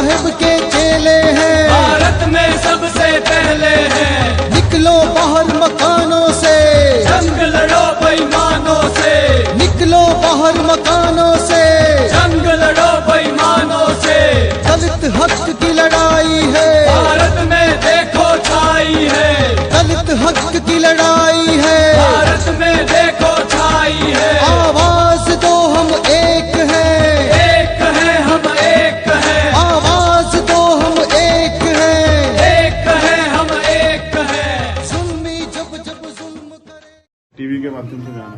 साहिब के चेले हैं, भारत में सबसे पहले हैं। निकलो बाहर मकानों से, जंग लड़ो बेईमानों से, निकलो बाहर मकानों से, जंग लड़ो बेईमानों से। दलित हक की लड़ाई है, भारत में देखो छाई है, दलित हक की लड़ाई है। भारत में देखो छाई है। आवाज दो हम एक हैं, एक है हम एक हैं, आवाज दो हम एक हैं, एक है हम एक हैं। जुल्मी जब जब जुल्म करे। टीवी के माध्यम से जाना,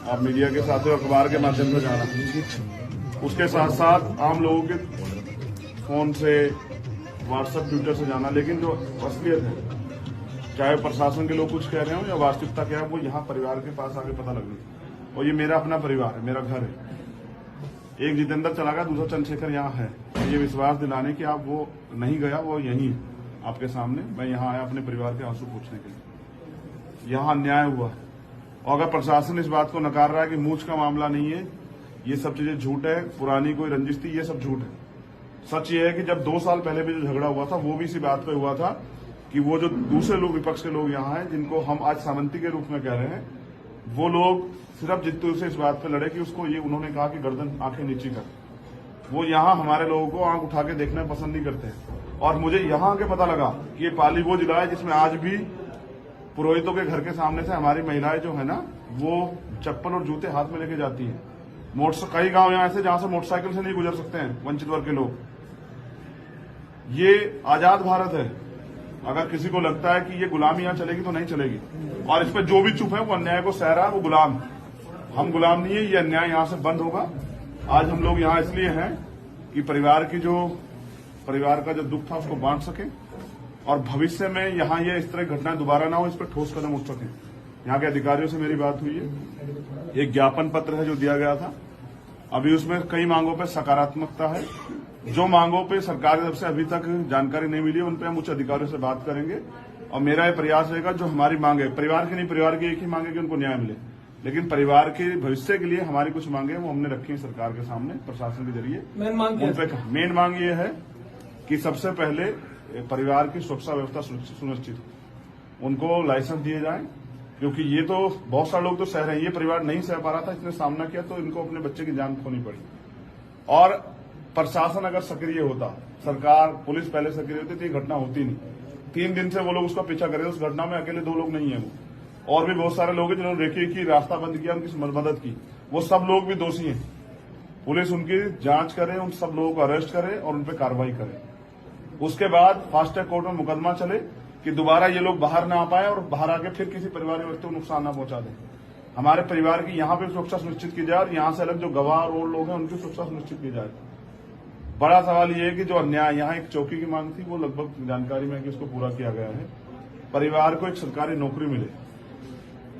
आप मीडिया के साथ अखबार के माध्यम से जाना, उसके साथ साथ आम लोगों के फोन से, व्हाट्सएप, ट्विटर से जाना। लेकिन जो असलियत है, चाहे प्रशासन के लोग कुछ कह रहे हो या वास्तविकता क्या है, वो यहाँ परिवार के पास आके पता लगनी। और ये मेरा अपना परिवार है, मेरा घर है। एक जितेंद्र चला गया, दूसरा चंद्रशेखर यहाँ है। ये विश्वास दिलाने कि आप वो नहीं गया, वो यहीं है आपके सामने। मैं यहाँ आया अपने परिवार के आंसू पूछने के लिए। यहाँ अन्याय हुआ है, और अगर प्रशासन इस बात को नकार रहा है कि मूछ का मामला नहीं है, ये सब चीजें झूठ है, पुरानी कोई रंजिश थी, ये सब झूठ है। सच ये है कि जब 2 साल पहले भी जो झगड़ा हुआ था, वो भी इसी बात पे हुआ था कि वो जो दूसरे लोग, विपक्ष के लोग यहाँ हैं, जिनको हम आज सामंती के रूप में कह रहे हैं, वो लोग सिर्फ जितू से इस बात पे लड़े कि उसको ये उन्होंने कहा कि गर्दन आंखें नीची कर। वो यहाँ हमारे लोगों को आंख उठा के देखना पसंद नहीं करते हैं। और मुझे यहाँ आके पता लगा कि ये पाली वो जिला है जिसमें आज भी पुरोहितों के घर के सामने से हमारी महिलाएं जो है ना, वो चप्पल और जूते हाथ में लेके जाती हैं। कई गांव यहाँ ऐसे जहां से मोटरसाइकिल से नहीं गुजर सकते हैं वंचित वर्ग के लोग। ये आजाद भारत है। अगर किसी को लगता है कि ये गुलामी यहाँ चलेगी तो नहीं चलेगी। और इस पर जो भी चुप है वो अन्याय को सह रहा है, वो गुलाम। हम गुलाम नहीं है, ये अन्याय यहाँ से बंद होगा। आज हम लोग यहाँ इसलिए हैं कि परिवार का जो दुख था उसको बांट सके, और भविष्य में यहाँ ये इस तरह घटनाएं दोबारा ना हो, इस पर ठोस कदम उठ सके। यहाँ के अधिकारियों से मेरी बात हुई है, एक ज्ञापन पत्र है जो दिया गया था। अभी उसमें कई मांगों पर सकारात्मकता है। जो मांगों पे सरकार की तरफ से अभी तक जानकारी नहीं मिली, उन पे हम उच्च अधिकारियों से बात करेंगे। और मेरा ये प्रयास रहेगा, जो हमारी मांग है, परिवार की नहीं, परिवार की एक ही मांग है कि उनको न्याय मिले, लेकिन परिवार के भविष्य के लिए हमारी कुछ मांगे वो हमने रखी है सरकार के सामने, प्रशासन के जरिए। मेन मांग ये है कि सबसे पहले परिवार की सुरक्षा व्यवस्था सुनिश्चित, उनको लाइसेंस दिए जाए, क्योंकि ये तो बहुत सारे लोग तो सह रहे हैं। ये परिवार नहीं सह पा रहा था, इसने सामना किया तो इनको अपने बच्चे की जान खोनी पड़ी। और प्रशासन अगर सक्रिय होता, सरकार, पुलिस पहले सक्रिय होती तो ये घटना होती नहीं। 3 दिन से वो लोग उसका पीछा कर रहे थे। उस घटना में अकेले 2 लोग नहीं है, वो और भी बहुत सारे लोग हैं जिन्होंने रेखी की, रास्ता बंद किया, उनकी मदद की। वो सब लोग भी दोषी हैं। पुलिस उनकी जांच करे, उन सब लोगों को अरेस्ट करे और उन पर कार्रवाई करे। उसके बाद फास्ट ट्रैक कोर्ट में मुकदमा चले कि दोबारा ये लोग बाहर ना आ पाए और बाहर आके फिर किसी परिवार व्यक्ति को नुकसान ना पहुंचा दें। हमारे परिवार की यहाँ पे सुरक्षा सुनिश्चित की जाए, और यहाँ से अलग जो गवाह और लोग हैं उनकी सुरक्षा सुनिश्चित की जाए। बड़ा सवाल ये है कि जो अन्याय, यहाँ एक चौकी की मांग थी, वो लगभग जानकारी में है कि उसको पूरा किया गया है। परिवार को एक सरकारी नौकरी मिले,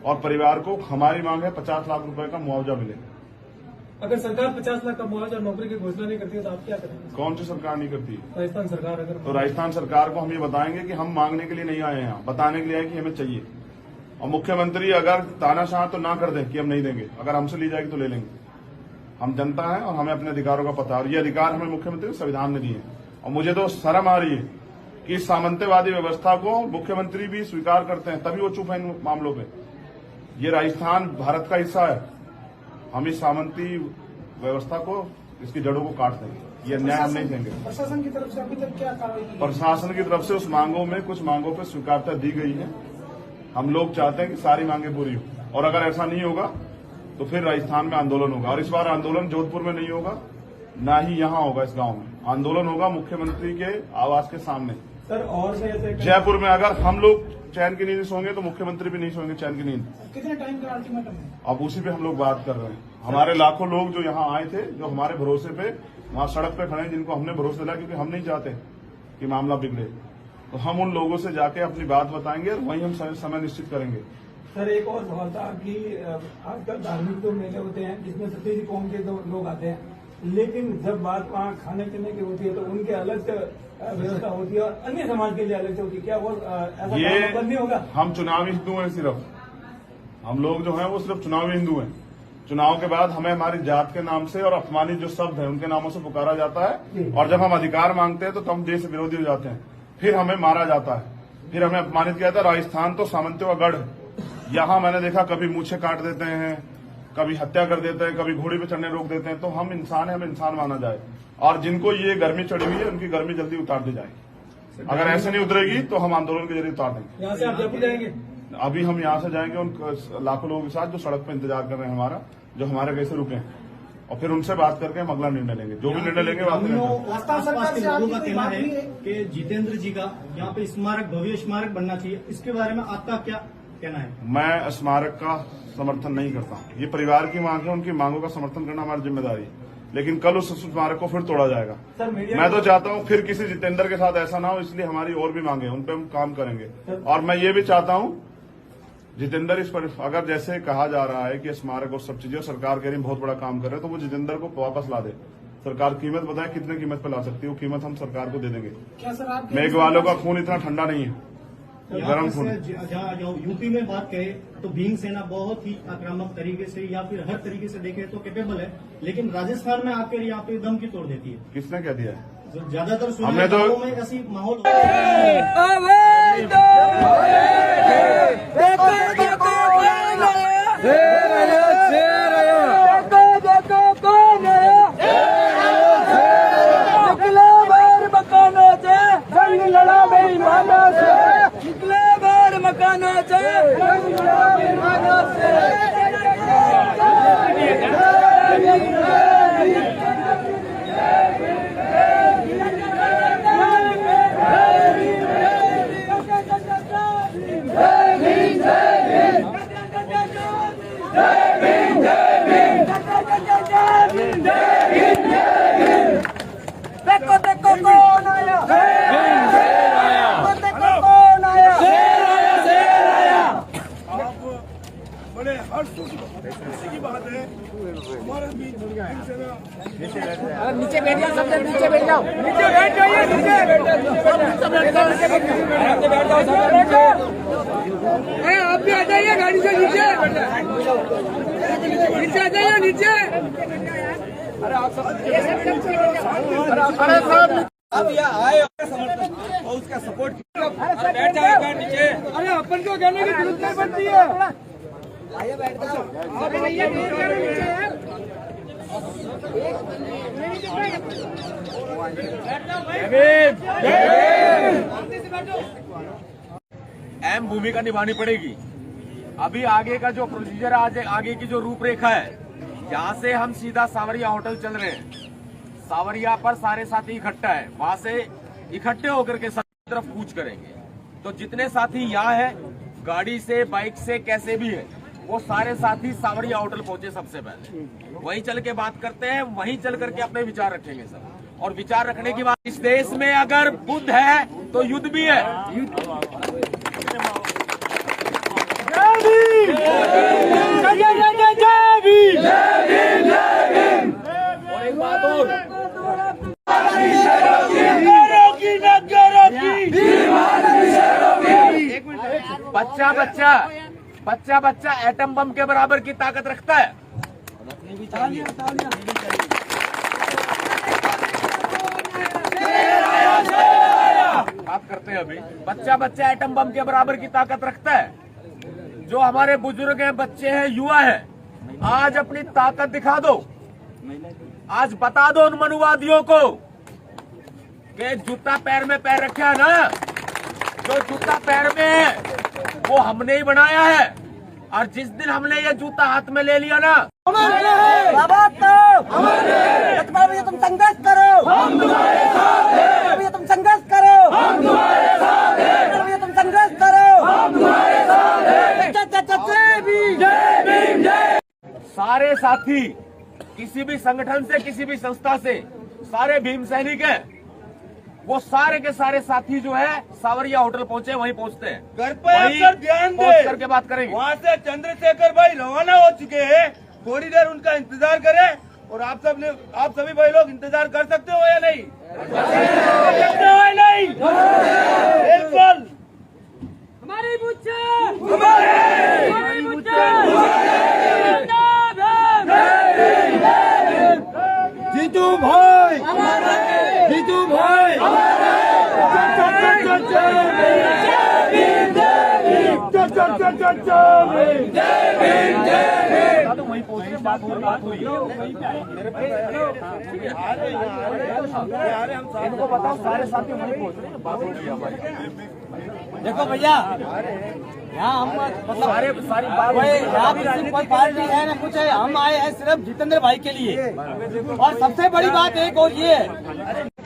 और परिवार को हमारी मांग है 50 लाख रुपए का मुआवजा मिले। अगर सरकार 50 लाख का मुआवजा नौकरी की घोषणा नहीं करती है तो आप क्या करेंगे? कौन सी सरकार नहीं करती? राजस्थान सरकार। अगर तो राजस्थान सरकार को हम ये बताएंगे कि हम मांगने के लिए नहीं आए हैं, बताने के लिए आए कि हमें चाहिए। और मुख्यमंत्री अगर तानाशाह तो ना कर दें कि हम नहीं देंगे, अगर हमसे ली जाएगी तो ले लेंगे। हम जनता है और हमें अपने अधिकारों का पता है, और ये अधिकार हमें मुख्यमंत्री संविधान ने दिए। और मुझे तो शर्म आ रही है कि सामंतवादी व्यवस्था को मुख्यमंत्री भी स्वीकार करते हैं, तभी वो चुप है इन मामलों पे। ये राजस्थान भारत का हिस्सा है। हम इस सामंती व्यवस्था को, इसकी जड़ों को काट देंगे। ये अन्याय हम नहीं देंगे। प्रशासन की तरफ से अभी तक क्या कार्रवाई की? प्रशासन की तरफ से उस मांगों में, कुछ मांगों पर स्वीकारता दी गई है। हम लोग चाहते हैं कि सारी मांगे पूरी हो, और अगर ऐसा नहीं होगा तो फिर राजस्थान में आंदोलन होगा। और इस बार आंदोलन जोधपुर में नहीं होगा, ना ही यहाँ होगा, इस गांव में आंदोलन होगा मुख्यमंत्री के आवास के सामने। सर, और से ऐसे जयपुर में अगर हम लोग चैन की नींद सोएंगे तो मुख्यमंत्री भी नहीं सोएंगे चैन की नींद। कितने टाइम का अल्टीमेटम है? अब उसी पे हम लोग बात कर रहे हैं। हमारे लाखों लोग जो यहाँ आए थे, जो हमारे भरोसे पे वहां सड़क पे खड़े हैं, जिनको हमने भरोसा दिला, क्योंकि हम नहीं चाहते कि मामला बिगड़े, तो हम उन लोगों से जाके अपनी बात बताएंगे और वहीं हम समय निश्चित करेंगे। सर, एक और सवाल था कि आजकल धार्मिक तो मेले होते हैं जिसमें सभी कौम के लोग आते हैं, लेकिन जब बात वहाँ खाने पीने की होती है तो उनके अलग व्यवस्था होती है और अन्य समाज के लिए अलग से होती है। क्या वो ऐसा नहीं होगा? हम चुनावी हिंदू हैं, सिर्फ हम लोग जो हैं वो सिर्फ चुनावी हिंदू हैं। चुनाव के बाद हमें हमारी जात के नाम से और अपमानित जो शब्द है उनके नामों से पुकारा जाता है, और जब हम अधिकार मांगते हैं तो हम देश विरोधी हो जाते हैं, फिर हमें मारा जाता है, फिर हमें अपमानित किया जाता है। राजस्थान तो सामंतियों का गढ़ है। यहाँ मैंने देखा कभी मूछें काट देते हैं, कभी हत्या कर देते हैं, कभी घोड़ी पे चढ़ने रोक देते हैं। तो हम इंसान है, हमें इंसान माना जाए, और जिनको ये गर्मी चढ़ी हुई है उनकी गर्मी जल्दी उतार दी जाएगी। अगर ऐसे नहीं उतरेगी तो हम आंदोलन के जरिए उतार देंगे। यहाँ से आप जयपुर जाएंगे? अभी हम यहाँ से जाएंगे उन लाखों लोगों के साथ जो सड़क पे इंतजार कर रहे हैं हमारा, जो हमारे कैसे रुके हैं, और फिर उनसे बात करके हम अगला निर्णय लेंगे। जो भी निर्णय लेंगे आसपास के लोगों का कहना है कि जितेंद्र जी का यहाँ पे स्मारक, भव्य स्मारक बनना चाहिए, इसके बारे में आपका क्या कहना है? मैं स्मारक का समर्थन नहीं करता। ये परिवार की मांग है, उनकी मांगों का समर्थन करना हमारी जिम्मेदारी है, लेकिन कल उस स्मारक को फिर तोड़ा जाएगा। मैं तो चाहता हूँ फिर किसी जितेंद्र के साथ ऐसा ना हो, इसलिए हमारी और भी मांगे, उन पर हम काम करेंगे। और मैं ये भी चाहता हूँ जितेंद्र इस पर, अगर जैसे कहा जा रहा है कि स्मारक और सब चीजें सरकार कह रही बहुत बड़ा काम कर रहे हैं, तो वो जितेंद्र को वापस ला दे। सरकार कीमत बताए कितने कीमत पे ला सकती है, वो कीमत हम सरकार को दे देंगे। मेघवालों का खून इतना ठंडा नहीं है, गरम खून। यूपी में बात करें तो भीम सेना बहुत ही आक्रामक तरीके से या फिर हर तरीके से देखें तो कैपेबल है, लेकिन राजस्थान में आकर यहाँ पे दम की तोड़ देती है। किसने कह दिया है? ज्यादातर हमने तो में ऐसी माहौल नीचे बैठ जाओ, सब नीचे बैठ जाओ, नीचे बैठ जाइए, नीचे बैठ जाओ, अरे आप भी आ जाइए गाड़ी से नीचे, नीचे आ जाइए, नीचे। अरे साहब अब यहाँ आए समर्थन और उसका सपोर्ट बैठ जाओ नीचे। अरे अपन को कहने की जरूरत नहीं पड़ती है। आइए बैठ जाओ। अहम भूमिका निभानी पड़ेगी। अभी आगे का जो प्रोसीजर, आगे की जो रूपरेखा है, यहाँ से हम सीधा सावरिया होटल चल रहे हैं। सावरिया पर सारे साथी इकट्ठा है, वहाँ से इकट्ठे होकर के सब तरफ कूच करेंगे। तो जितने साथी यहाँ है, गाड़ी से, बाइक से, कैसे भी है, वो सारे साथी सावरिया होटल पहुंचे सबसे पहले। वहीं चल के बात करते हैं, वहीं चल करके अपने विचार रखेंगे सब। और विचार रखने की बात, इस देश में अगर बुद्ध है तो युद्ध भी है। और एक बात और, बच्चा बच्चा एटम बम के बराबर की ताकत रखता है। बात करते हैं अभी, बच्चा एटम बम के बराबर की ताकत रखता है। जो हमारे बुजुर्ग हैं, बच्चे हैं, युवा हैं, आज अपनी ताकत दिखा दो। आज बता दो उन मनुवादियों को कि जूता पैर में पैर रखा है ना, जो जूता पैर में है वो हमने ही बनाया है। और जिस दिन हमने ये जूता हाथ में ले लिया ना, बाबा तुम संघर्ष करो, हम तुम्हारे साथ हैं। तुम संघर्ष करो, हम तुम्हारे साथ हैं। तुम संघर्ष करो, हम तुम्हारे साथ हैं। जय भीम, जय भीम, जय। सारे साथी किसी भी संगठन से, किसी भी संस्था से, सारे भीम सैनिक हैं, वो सारे के सारे साथी जो है सावरिया होटल पहुंचे, वहीं पहुंचते हैं। घर पर आकर ध्यान दे, करके बात करेंगे। वहाँ से चंद्रशेखर भाई रवाना हो चुके हैं, थोड़ी देर उनका इंतजार करें। और आप सभी भाई लोग इंतजार कर सकते हो या नहीं? कर सकते हो या नहीं? बिल्कुल। हमारी बुच्चे, हमारी बुच्चे, इनको बताओ सारे साथी वहीं पहुंच रहे हैं, बात हो रही है हमारी। देखो भैया, यहाँ हम मतलब सारी बात यहाँ भी कोई पार्टी है ना कुछ है, हम आए हैं सिर्फ जितेंद्र भाई के लिए। और सबसे बड़ी बात एक और ये है,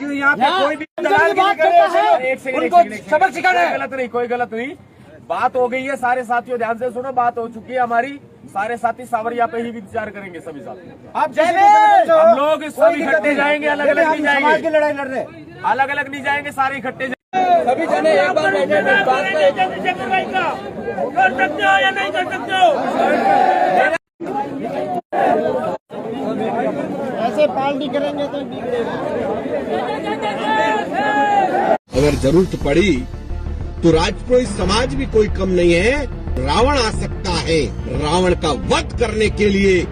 यहाँ पे कोई भी दलाल बात करता है उनको सबक सिखाना है। गलत नहीं, कोई गलत नहीं। बात हो गई है, सारे साथियों ध्यान से सुनो, बात हो चुकी है हमारी। सारे साथी सावरिया पे ही विचार करेंगे सभी साथी। आप हम लोग सभी इकट्ठे जाएंगे, अलग अलग नहीं समाज की जाएंगे, लड़ाई लड़ रहे, अलग अलग नहीं जाएंगे, सारे इकट्ठे सभी जने एक बार बैठे बात कर सकते हो या नहीं कर सकते हो? ऐसे पार्टी करेंगे तो बिगड़ेगा। अगर जरूरत पड़ी तो राजपुरोहित समाज भी कोई कम नहीं है। रावण आ सकता है, रावण का वध करने के लिए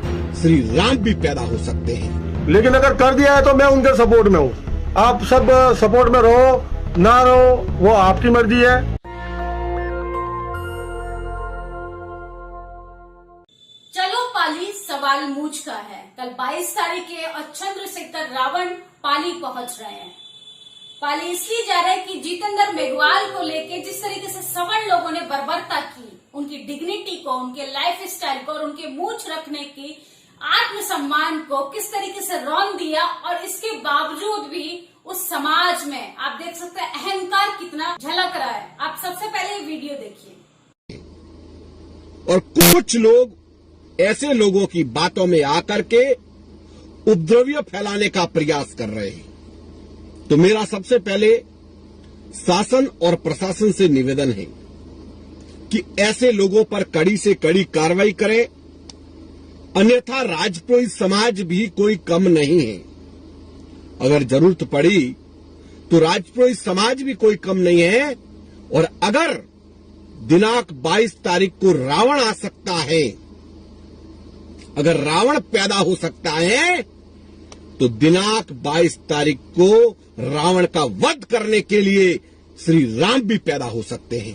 श्री राम भी पैदा हो सकते हैं। लेकिन अगर कर दिया है तो मैं उनके सपोर्ट में हूँ। आप सब सपोर्ट में रहो ना रहो वो आपकी मर्जी है। चलो पाली सवाल मूछ का है। कल 22 तारीख है और चंद्रशेखर रावण पाली पहुंच रहे हैं। पाली इसलिए जा रहे हैं कि जितेंद्र मेघवाल को लेके जिस तरीके से सवर्ण लोगों ने बर्बरता की, उनकी डिग्निटी को, उनके लाइफ स्टाइल को और उनके मूछ रखने की आत्मसम्मान को किस तरीके से रौन दिया, और इसके बावजूद भी उस समाज में आप देख सकते हैं अहंकार कितना झलक रहा है। आप सबसे पहले ये वीडियो देखिए। और कुछ लोग ऐसे लोगों की बातों में आकर के उपद्रव्य फैलाने का प्रयास कर रहे हैं। तो मेरा सबसे पहले शासन और प्रशासन से निवेदन है कि ऐसे लोगों पर कड़ी से कड़ी कार्रवाई करें, अन्यथा राजपुरोहित समाज भी कोई कम नहीं है। अगर जरूरत पड़ी तो राजपुरोहित समाज भी कोई कम नहीं है। और अगर दिनांक 22 तारीख को रावण आ सकता है, अगर रावण पैदा हो सकता है, तो दिनांक 22 तारीख को रावण का वध करने के लिए श्री राम भी पैदा हो सकते हैं।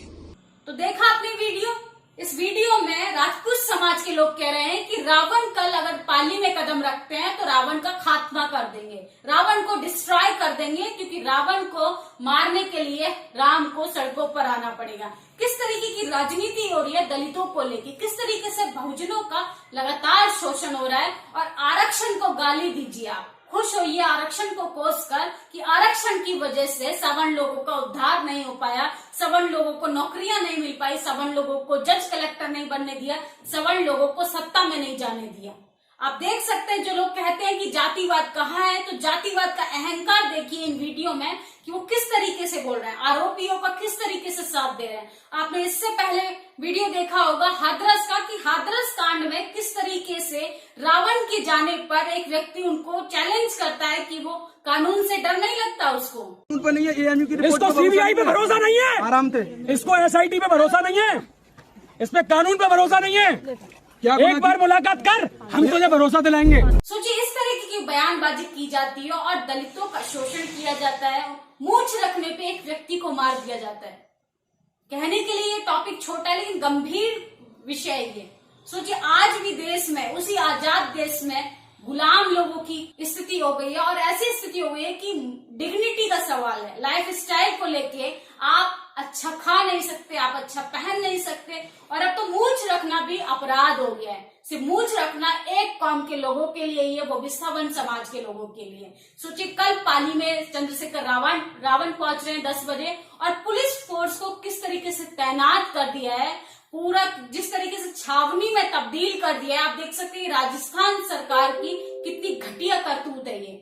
तो देखा आपने वीडियो। इस वीडियो में राजपूत समाज के लोग कह रहे हैं कि रावण कल अगर पाली में कदम रखते हैं तो रावण का खात्मा कर देंगे, रावण को डिस्ट्रॉय कर देंगे, क्योंकि रावण को मारने के लिए राम को सड़कों पर आना पड़ेगा। किस तरीके की राजनीति हो रही है दलितों को लेकर, किस तरीके से बहुजनों का लगातार शोषण हो रहा है। और आरक्षण को गाली दीजिए, आप खुश होइए आरक्षण को कोसकर कि आरक्षण की वजह से सवर्ण लोगों का उद्धार नहीं हो पाया, सवर्ण लोगों को नौकरियां नहीं मिल पाई, सवर्ण लोगों को जज कलेक्टर नहीं बनने दिया, सवर्ण लोगों को सत्ता में नहीं जाने दिया। आप देख सकते हैं जो लोग कहते हैं कि जातिवाद कहाँ है, तो जातिवाद का अहंकार देखिए इन वीडियो में कि वो किस तरीके से बोल रहे हैं, आरोपियों का किस तरीके से साथ दे रहे हैं। आपने इससे पहले वीडियो देखा होगा हाथरस का, कि हाथरस कांड में किस तरीके से रावण के जाने पर एक व्यक्ति उनको चैलेंज करता है कि वो कानून से डर नहीं लगता उसको। नहीं है, ANU की रिपोर्ट, इसको CBI पे भरोसा नहीं है, आराम से, इसको SIT पे भरोसा नहीं है, इस पे कानून पे भरोसा नहीं है। क्या एक बार मुलाकात कर, हम तुझे भरोसा दिलाएंगे। सोचिए इस तरीके की बयानबाजी की जाती है और दलितों का शोषण किया जाता है, मूंछ रखने पे एक व्यक्ति को मार दिया जाता है। कहने के लिए ये टॉपिक छोटा है लेकिन गंभीर विषय है ये। सोचिए आज भी देश में, उसी आजाद देश में गुलाम लोगों की स्थिति हो गई है, और ऐसी स्थिति हो गई है कि डिग्निटी का सवाल है, लाइफ स्टाइल को लेके आप अच्छा खा नहीं सकते, आप अच्छा पहन नहीं सकते, और अब तो मूंछ रखना भी अपराध हो गया है। सिर्फ मूंछ रखना एक कौम के लोगों के लिए ही है, वो भी सवर्ण समाज के लोगों के लिए। सोचिए कल पाली में चंद्रशेखर रावण पहुंच रहे हैं 10 बजे, और पुलिस फोर्स को किस तरीके से तैनात कर दिया है, पूरा जिस तरीके से छावनी में तब्दील कर दिया है। आप देख सकते हैं राजस्थान सरकार की कितनी घटिया करतूत है ये।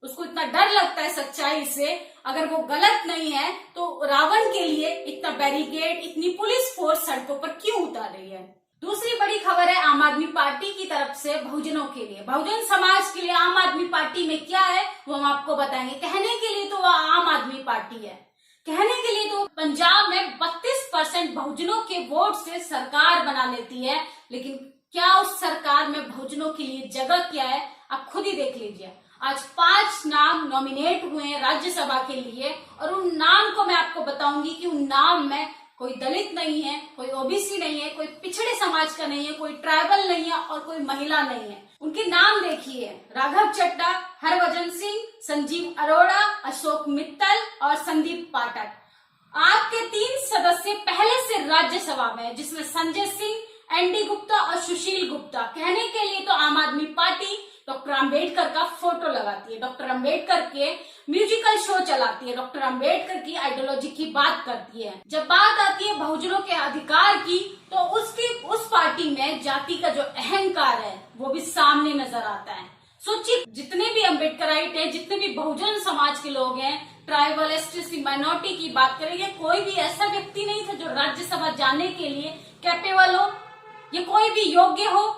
उसको इतना डर लगता है सच्चाई से, अगर वो गलत नहीं है तो रावण के लिए इतना बैरिकेड, इतनी पुलिस फोर्स सड़कों पर क्यों उतार रही है। दूसरी बड़ी खबर है आम आदमी पार्टी की तरफ से बहुजनों के लिए, बहुजन समाज के लिए आम आदमी पार्टी में क्या है वो हम आपको बताएंगे। कहने के लिए तो वह आम आदमी पार्टी है, कहने के लिए तो पंजाब में 32% बहुजनों के वोट से सरकार बना लेती है, लेकिन क्या उस सरकार में बहुजनों के लिए जगह क्या है आप खुद ही देख लीजिए। आज 5 नाम नॉमिनेट हुए हैं राज्यसभा के लिए, और उन नाम को मैं आपको बताऊंगी कि उन नाम में कोई दलित नहीं है, कोई ओबीसी नहीं है, कोई पिछड़े समाज का नहीं है, कोई ट्राइबल नहीं है और कोई महिला नहीं है। उनके नाम देखिए, राघव चड्ढा, हरभजन सिंह, संजीव अरोड़ा, अशोक मित्तल और संदीप पाठक। आपके 3 सदस्य पहले से राज्यसभा में, जिसमें संजय सिंह, एनडी गुप्ता और सुशील गुप्ता। कहने के लिए तो आम आदमी पार्टी डॉक्टर अंबेडकर का फोटो लगाती है, डॉक्टर अंबेडकर के म्यूजिकल शो चलाती है, डॉक्टर अंबेडकर की आइडियोलॉजी की बात करती है। जब बात आती है बहुजनों के अधिकार की, तो उस पार्टी में जाति का जो अहंकार है वो भी सामने नजर आता है। सोचिए, जितने भी अम्बेडकराइट है, जितने भी बहुजन समाज के लोग हैं, ट्राइबल, एसटी, माइनॉरिटी की बात करेंगे, कोई भी ऐसा व्यक्ति नहीं था जो राज्यसभा जाने के लिए कैपेबल हो, ये कोई भी योग्य हो।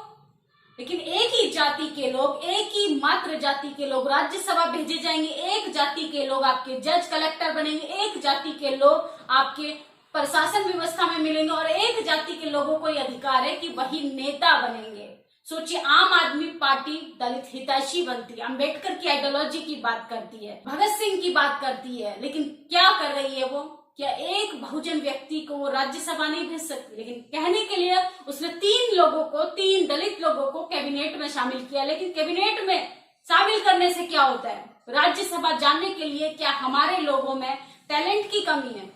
लेकिन एक ही जाति के लोग, एक ही मात्र जाति के लोग राज्यसभा भेजे जाएंगे, एक जाति के लोग आपके जज कलेक्टर बनेंगे, एक जाति के लोग आपके प्रशासन व्यवस्था में मिलेंगे और एक जाति के लोगों को यह अधिकार है कि वही नेता बनेंगे। सोचिए, आम आदमी पार्टी दलित हितैषी बनती है, अंबेडकर की आइडियोलॉजी की बात करती है, भगत सिंह की बात करती है, लेकिन क्या कर रही है वो? क्या एक बहुजन व्यक्ति को वो राज्यसभा नहीं भेज सकती? लेकिन कहने के लिए उसने 3 दलित लोगों को कैबिनेट में शामिल किया। लेकिन कैबिनेट में शामिल करने से क्या होता है? राज्यसभा जाने के लिए क्या हमारे लोगों में टैलेंट की कमी है?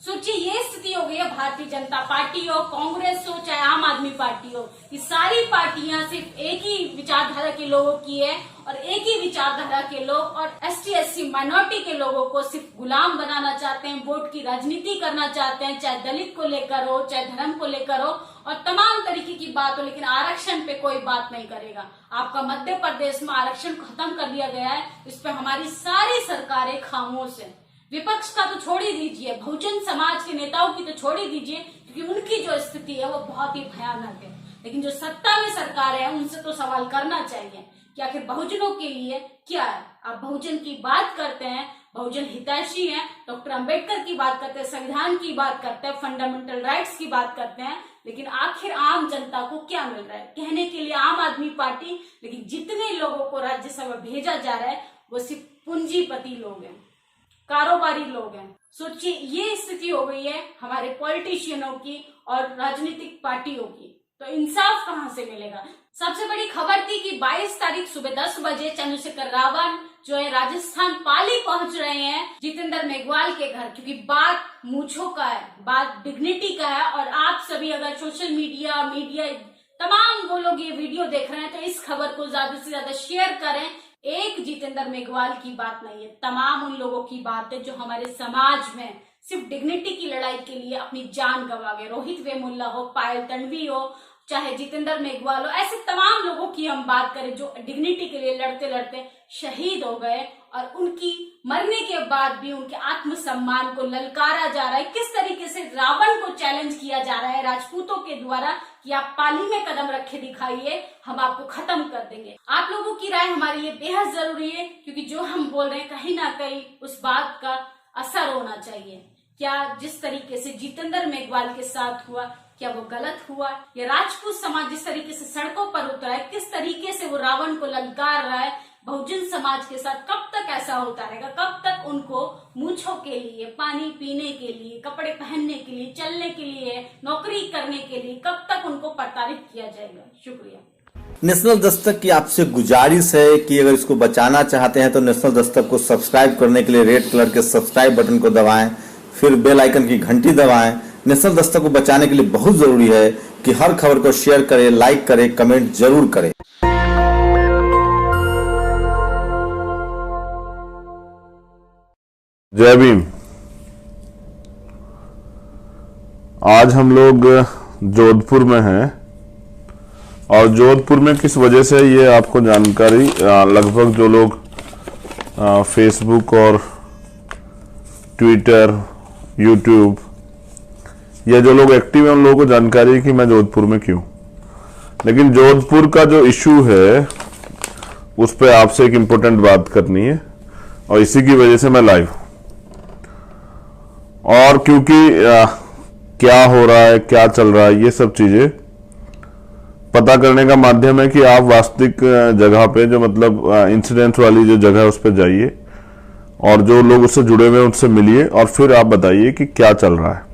सोचिए, ये स्थिति हो गई है। भारतीय जनता पार्टी हो, कांग्रेस हो, चाहे आम आदमी पार्टी हो, ये सारी पार्टियां सिर्फ एक ही विचारधारा के लोगों की है और एक ही विचारधारा के लोग और एसटी, एससी, माइनॉरिटी के लोगों को सिर्फ गुलाम बनाना चाहते हैं, वोट की राजनीति करना चाहते हैं, चाहे दलित को लेकर हो, चाहे धर्म को लेकर हो और तमाम तरीके की बात हो। लेकिन आरक्षण पे कोई बात नहीं करेगा। आपका मध्य प्रदेश में आरक्षण खत्म कर दिया गया है, इस पे हमारी सारी सरकारें खामोश है। विपक्ष का तो छोड़ ही दीजिए, बहुजन समाज के नेताओं की तो छोड़ ही दीजिए, क्योंकि उनकी जो स्थिति है वो बहुत ही भयानक है। लेकिन जो सत्ता में सरकार है उनसे तो सवाल करना चाहिए कि आखिर बहुजनों के लिए क्या है। आप बहुजन की बात करते हैं, बहुजन हितैषी हैं, डॉक्टर अंबेडकर की बात करते हैं, संविधान की बात करते हैं, फंडामेंटल राइट्स की बात करते हैं, लेकिन आखिर आम जनता को क्या मिल रहा है? कहने के लिए आम आदमी पार्टी, लेकिन जितने लोगों को राज्यसभा भेजा जा रहा है वो सिर्फ पूंजीपति लोग हैं, कारोबारी लोग हैं। सोचिए, ये स्थिति हो गई है हमारे पॉलिटिशियनों की और राजनीतिक पार्टियों की, तो इंसाफ कहां से मिलेगा? सबसे बड़ी खबर थी कि 22 तारीख सुबह 10 बजे चंद्रशेखर रावण जो है राजस्थान पाली पहुंच रहे हैं जितेंद्र मेघवाल के घर, क्योंकि बात मूंछों का है, बात डिग्निटी का है। और आप सभी अगर सोशल मीडिया तमाम वो लोग ये वीडियो देख रहे हैं तो इस खबर को ज्यादा से ज्यादा शेयर करें। एक जितेंद्र मेघवाल की बात नहीं है, तमाम उन लोगों की बात है जो हमारे समाज में सिर्फ डिग्निटी की लड़ाई के लिए अपनी जान गंवा गए। रोहित वेमुल्ला हो, पायल तन्वी हो, चाहे जितेंद्र मेघवाल हो, ऐसे तमाम लोगों की हम बात करें जो डिग्निटी के लिए लड़ते लड़ते शहीद हो गए और उनकी मरने के बाद भी उनके आत्मसम्मान को ललकारा जा रहा है। किस तरीके से रावण को चैलेंज किया जा रहा है राजपूतों के द्वारा कि आप पाली में कदम रखे दिखाइए, हम आपको खत्म कर देंगे। आप लोगों की राय हमारे लिए बेहद जरूरी है, क्योंकि जो हम बोल रहे हैं कहीं ना कहीं उस बात का असर होना चाहिए। क्या जिस तरीके से जितेंद्र मेघवाल के साथ हुआ, क्या वो गलत हुआ? या राजपूत समाज जिस तरीके से सड़कों पर उतरा है, किस तरीके से वो रावण को ललकार रहा है, बहुजन समाज के साथ कब तक ऐसा होता रहेगा? कब तक उनको मूंछों के लिए, पानी पीने के लिए, कपड़े पहनने के लिए, चलने के लिए, नौकरी करने के लिए कब तक उनको प्रताड़ित किया जाएगा? शुक्रिया। नेशनल दस्तक की आपसे गुजारिश है कि अगर इसको बचाना चाहते हैं तो नेशनल दस्तक को सब्सक्राइब करने के लिए रेड कलर के सब्सक्राइब बटन को दबाएं, फिर बेल आइकन की घंटी दबाएं। नेशनल दस्तक को बचाने के लिए बहुत जरूरी है कि हर खबर को शेयर करें, लाइक करें, कमेंट जरूर करें। जय भीम। आज हम लोग जोधपुर में हैं और जोधपुर में किस वजह से ये आपको जानकारी लगभग जो लोग फेसबुक और ट्विटर, यूट्यूब ये जो लोग एक्टिव हैं उन लोगों को जानकारी है कि मैं जोधपुर में क्यों। लेकिन जोधपुर का जो इशू है उस पर आपसे एक इम्पोर्टेंट बात करनी है और इसी की वजह से मैं लाइव हूं। और क्योंकि क्या हो रहा है, क्या चल रहा है, ये सब चीजें पता करने का माध्यम है कि आप वास्तविक जगह पे जो मतलब इंसिडेंट वाली जो जगह है उस पर जाइए और जो लोग उससे जुड़े हुए हैं उनसे मिलिए और फिर आप बताइए कि क्या चल रहा है।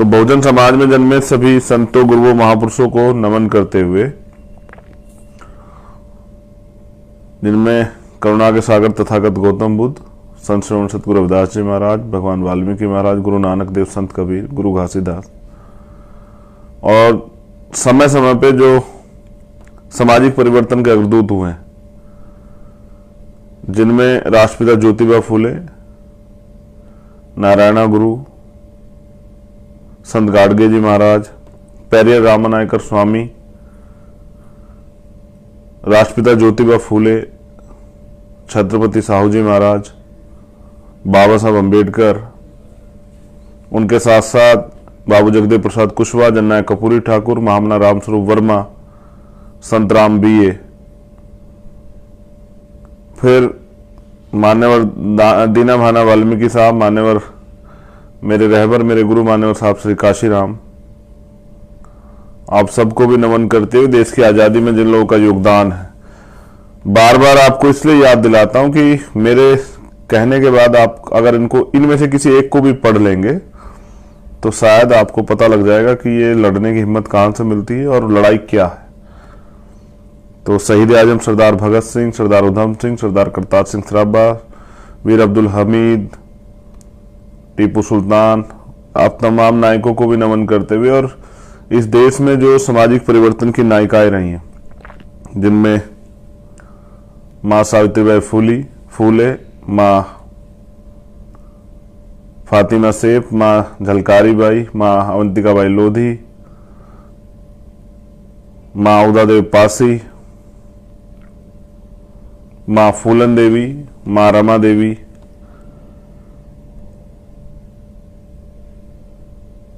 तो बहुजन समाज में जन्मे सभी संतों, गुरुओं, महापुरुषों को नमन करते हुए, जिनमें करुणा के सागर तथागत गौतम बुद्ध, संत श्रवण सतगुरु रविदास जी महाराज, भगवान वाल्मीकि महाराज, गुरु नानक देव, संत कबीर, गुरु घासीदास, और समय समय पे जो सामाजिक परिवर्तन के अग्रदूत हुए हैं, जिनमें राष्ट्रपिता ज्योतिबा फूले, नारायणा गुरु, संत गाडगे जी महाराज, पेरियर रामनायकर स्वामी, राष्ट्रपिता ज्योतिबा फूले, छत्रपति साहू जी महाराज, बाबा साहब अम्बेडकर, उनके साथ साथ बाबू जगदेव प्रसाद कुशवाहा, जननायक कपूरी ठाकुर, महामना रामस्वरूप वर्मा, संत राम बीए, फिर मान्यवर दीना भाना वाल्मीकि साहब, मान्यवर मेरे रहबर, मेरे गुरु मान्यवर साहब श्री काशीराम। आप सबको भी नमन करते हुए देश की आजादी में जिन लोगों का योगदान है, बार बार आपको इसलिए याद दिलाता हूं कि मेरे कहने के बाद आप अगर इनमें से किसी एक को भी पढ़ लेंगे तो शायद आपको पता लग जाएगा कि ये लड़ने की हिम्मत कहां से मिलती है और लड़ाई क्या है। तो शहीद आजम सरदार भगत सिंह, सरदार उधम सिंह, सरदार करतार सिंह सराभा, वीर अब्दुल हमीद, टीपू सुल्तान, आप तमाम नायकों को भी नमन करते हुए, और इस देश में जो सामाजिक परिवर्तन की नायिकाएं रही हैं, जिनमें मां सावित्रीबाई फूले, मां फातिमा सेठ, मां झलकारी बाई, मां अवंतिका बाई लोधी, मां उदा देवी पासी, मां फूलन देवी, मां रमा देवी,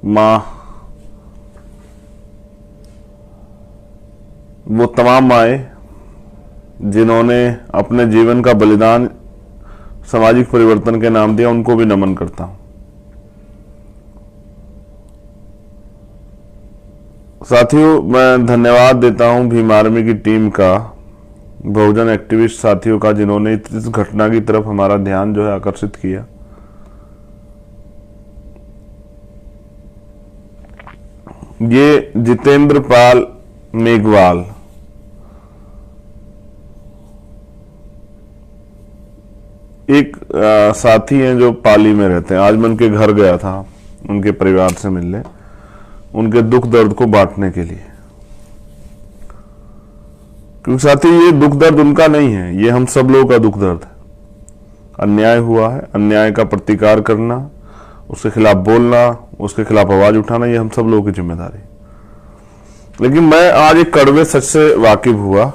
मां, वो तमाम माएं जिन्होंने अपने जीवन का बलिदान सामाजिक परिवर्तन के नाम दिया, उनको भी नमन करता हूं। साथियों, मैं धन्यवाद देता हूं भीम आर्मी की टीम का, बहुजन एक्टिविस्ट साथियों का, जिन्होंने इस घटना की तरफ हमारा ध्यान जो है आकर्षित किया। ये जितेंद्र पाल मेघवाल एक साथी हैं जो पाली में रहते हैं। आज मैं उनके घर गया था उनके परिवार से मिलने, उनके दुख दर्द को बांटने के लिए, क्योंकि साथी ये दुख दर्द उनका नहीं है, ये हम सब लोगों का दुख दर्द है। अन्याय हुआ है, अन्याय का प्रतिकार करना, उसके खिलाफ बोलना, उसके खिलाफ आवाज उठाना, ये हम सब लोगों की जिम्मेदारी। लेकिन मैं आज एक कड़वे सच से वाकिफ हुआ,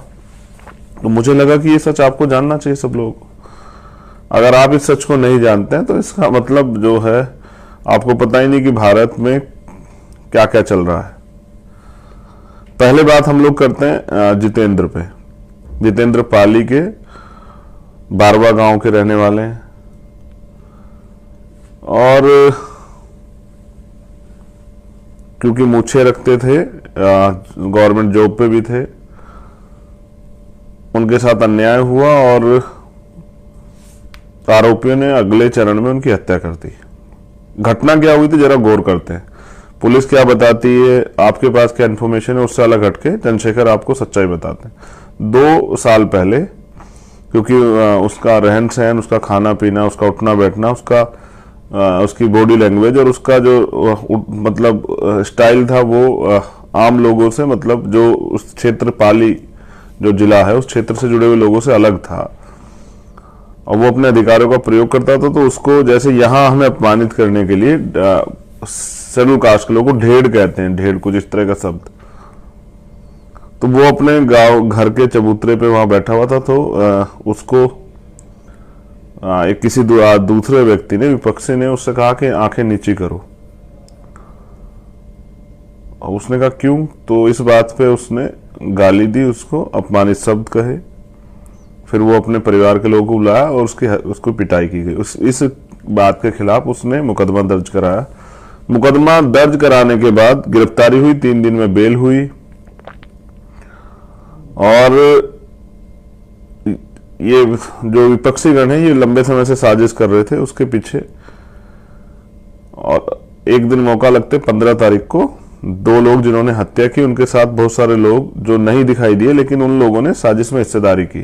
तो मुझे लगा कि ये सच आपको जानना चाहिए सब लोगों को। अगर आप इस सच को नहीं जानते हैं तो इसका मतलब जो है आपको पता ही नहीं कि भारत में क्या क्या चल रहा है। पहले बात हम लोग करते हैं जितेंद्र पे। जितेंद्र पाली के बारवा गांव के रहने वाले हैं और क्योंकि मूछें रखते थे, गवर्नमेंट जॉब पे भी थे, उनके साथ अन्याय हुआ और आरोपियों ने अगले चरण में उनकी हत्या कर दी। घटना क्या हुई थी जरा गौर करते हैं। पुलिस क्या बताती है, आपके पास क्या इन्फॉर्मेशन है, उससे अलग हटके चंद्रशेखर आपको सच्चाई बताते हैं। 2 साल पहले, क्योंकि उसका रहन सहन, उसका खाना पीना, उसका उठना बैठना, उसकी बॉडी लैंग्वेज और उसका जो मतलब स्टाइल था वो आम लोगों से, मतलब जो उस क्षेत्र पाली जो जिला है उस क्षेत्र से जुड़े हुए लोगों से अलग था और वो अपने अधिकारों का प्रयोग करता था। तो उसको जैसे यहां हमें अपमानित करने के लिए शेड्यूल कास्ट के लोगों को ढेड़ कहते हैं, ढेड़ कुछ इस तरह का शब्द। तो वो अपने गांव घर के चबूतरे पे वहां बैठा हुआ था, तो उसको एक किसी दूसरे व्यक्ति ने, विपक्षी ने उससे कहा कि आंखें नीची करो। और उसने कहा क्यों? तो इस बात पे उसने गाली दी, उसको अपमानित शब्द कहे। फिर वो अपने परिवार के लोगों को बुलाया और उसको पिटाई की गई। इस बात के खिलाफ उसने मुकदमा दर्ज कराया। मुकदमा दर्ज कराने के बाद गिरफ्तारी हुई, 3 दिन में बेल हुई और ये जो विपक्षी गण है ये लंबे समय से साजिश कर रहे थे उसके पीछे। और एक दिन मौका लगते 15 तारीख को 2 लोग जिन्होंने हत्या की, उनके साथ बहुत सारे लोग जो नहीं दिखाई दिए, लेकिन उन लोगों ने साजिश में हिस्सेदारी की।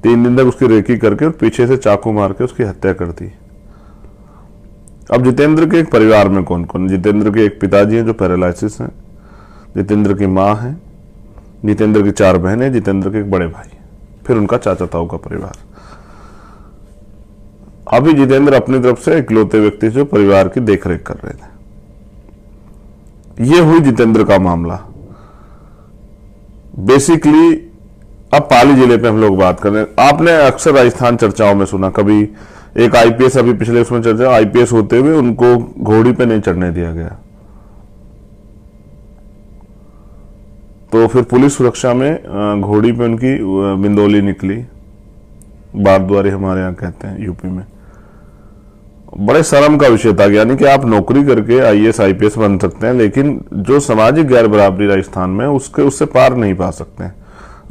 3 दिन तक उसकी रेकी करके और पीछे से चाकू मार के उसकी हत्या कर दी। अब जितेंद्र के एक परिवार में कौन कौन? जितेंद्र के एक पिताजी हैं जो पैरालिसिस हैं, जितेंद्र की माँ है, जितेंद्र की 4 बहनें, जितेंद्र के एक बड़े भाई, फिर उनका चाचा ताऊ का परिवार। अभी जितेंद्र अपनी तरफ से इकलौते व्यक्ति जो परिवार की देखरेख कर रहे थे। ये हुई जितेंद्र का मामला। बेसिकली अब पाली जिले पे हम लोग बात कर रहे हैं। आपने अक्सर राजस्थान चर्चाओं में सुना, कभी एक आईपीएस, अभी पिछले उसमें चर्चा, आईपीएस होते हुए उनको घोड़ी पे नहीं चढ़ने दिया गया, तो फिर पुलिस सुरक्षा में घोड़ी पे उनकी बिंदोली निकली, बारद्वारी हमारे यहाँ कहते हैं यूपी में। बड़े शर्म का विषय था, यानी कि आप नौकरी करके आईएएस आईपीएस बन सकते हैं, लेकिन जो सामाजिक गैर बराबरी राजस्थान में उससे पार नहीं पा सकते हैं।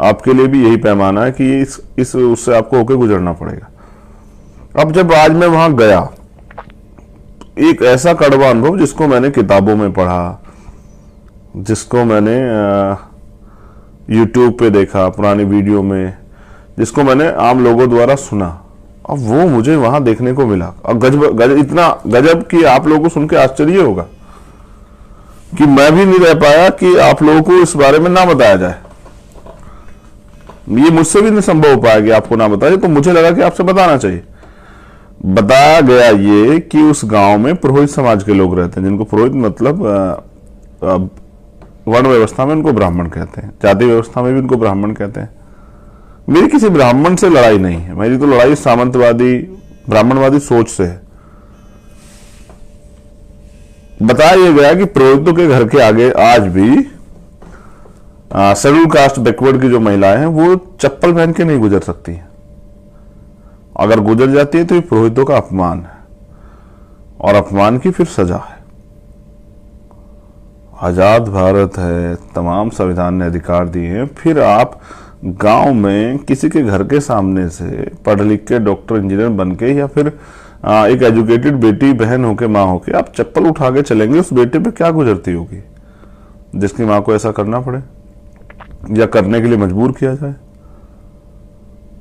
आपके लिए भी यही पैमाना है कि उससे आपको होकर गुजरना पड़ेगा। अब जब आज मैं वहां गया, एक ऐसा कड़वा अनुभव जिसको मैंने किताबों में पढ़ा, जिसको मैंने यूट्यूब पे देखा, पुरानी वीडियो में, जिसको मैंने आम लोगों द्वारा सुना, अब वो मुझे वहां देखने को मिला। अब इतना गजब कि आप लोगों को सुन के आश्चर्य होगा कि मैं भी नहीं रह पाया कि आप लोगों को इस बारे में ना बताया जाए। ये मुझसे भी नहीं संभव हो पाया कि आपको ना बताया, तो मुझे लगा कि आपसे बताना चाहिए। बताया गया ये कि उस गांव में पुरोहित समाज के लोग रहते हैं, जिनको पुरोहित मतलब वर्ण व्यवस्था में उनको ब्राह्मण कहते हैं, जाति व्यवस्था में भी उनको ब्राह्मण कहते हैं। मेरी किसी ब्राह्मण से लड़ाई नहीं है, मेरी तो लड़ाई सामंतवादी ब्राह्मणवादी सोच से है। बताया यह गया कि पुरोहितों के घर के आगे आज भी शेड्यूल कास्ट बैकवर्ड की जो महिलाएं हैं वो चप्पल पहन के नहीं गुजर सकती हैं। अगर गुजर जाती है तो ये पुरोहितों का अपमान है, और अपमान की फिर सजा है। आजाद भारत है, तमाम संविधान ने अधिकार दिए हैं, फिर आप गांव में किसी के घर के सामने से पढ़ लिख के डॉक्टर इंजीनियर बन के, या फिर एक एजुकेटेड बेटी बहन होके माँ होके आप चप्पल उठा के चलेंगे, उस बेटे पे क्या गुजरती होगी जिसकी माँ को ऐसा करना पड़े या करने के लिए मजबूर किया जाए।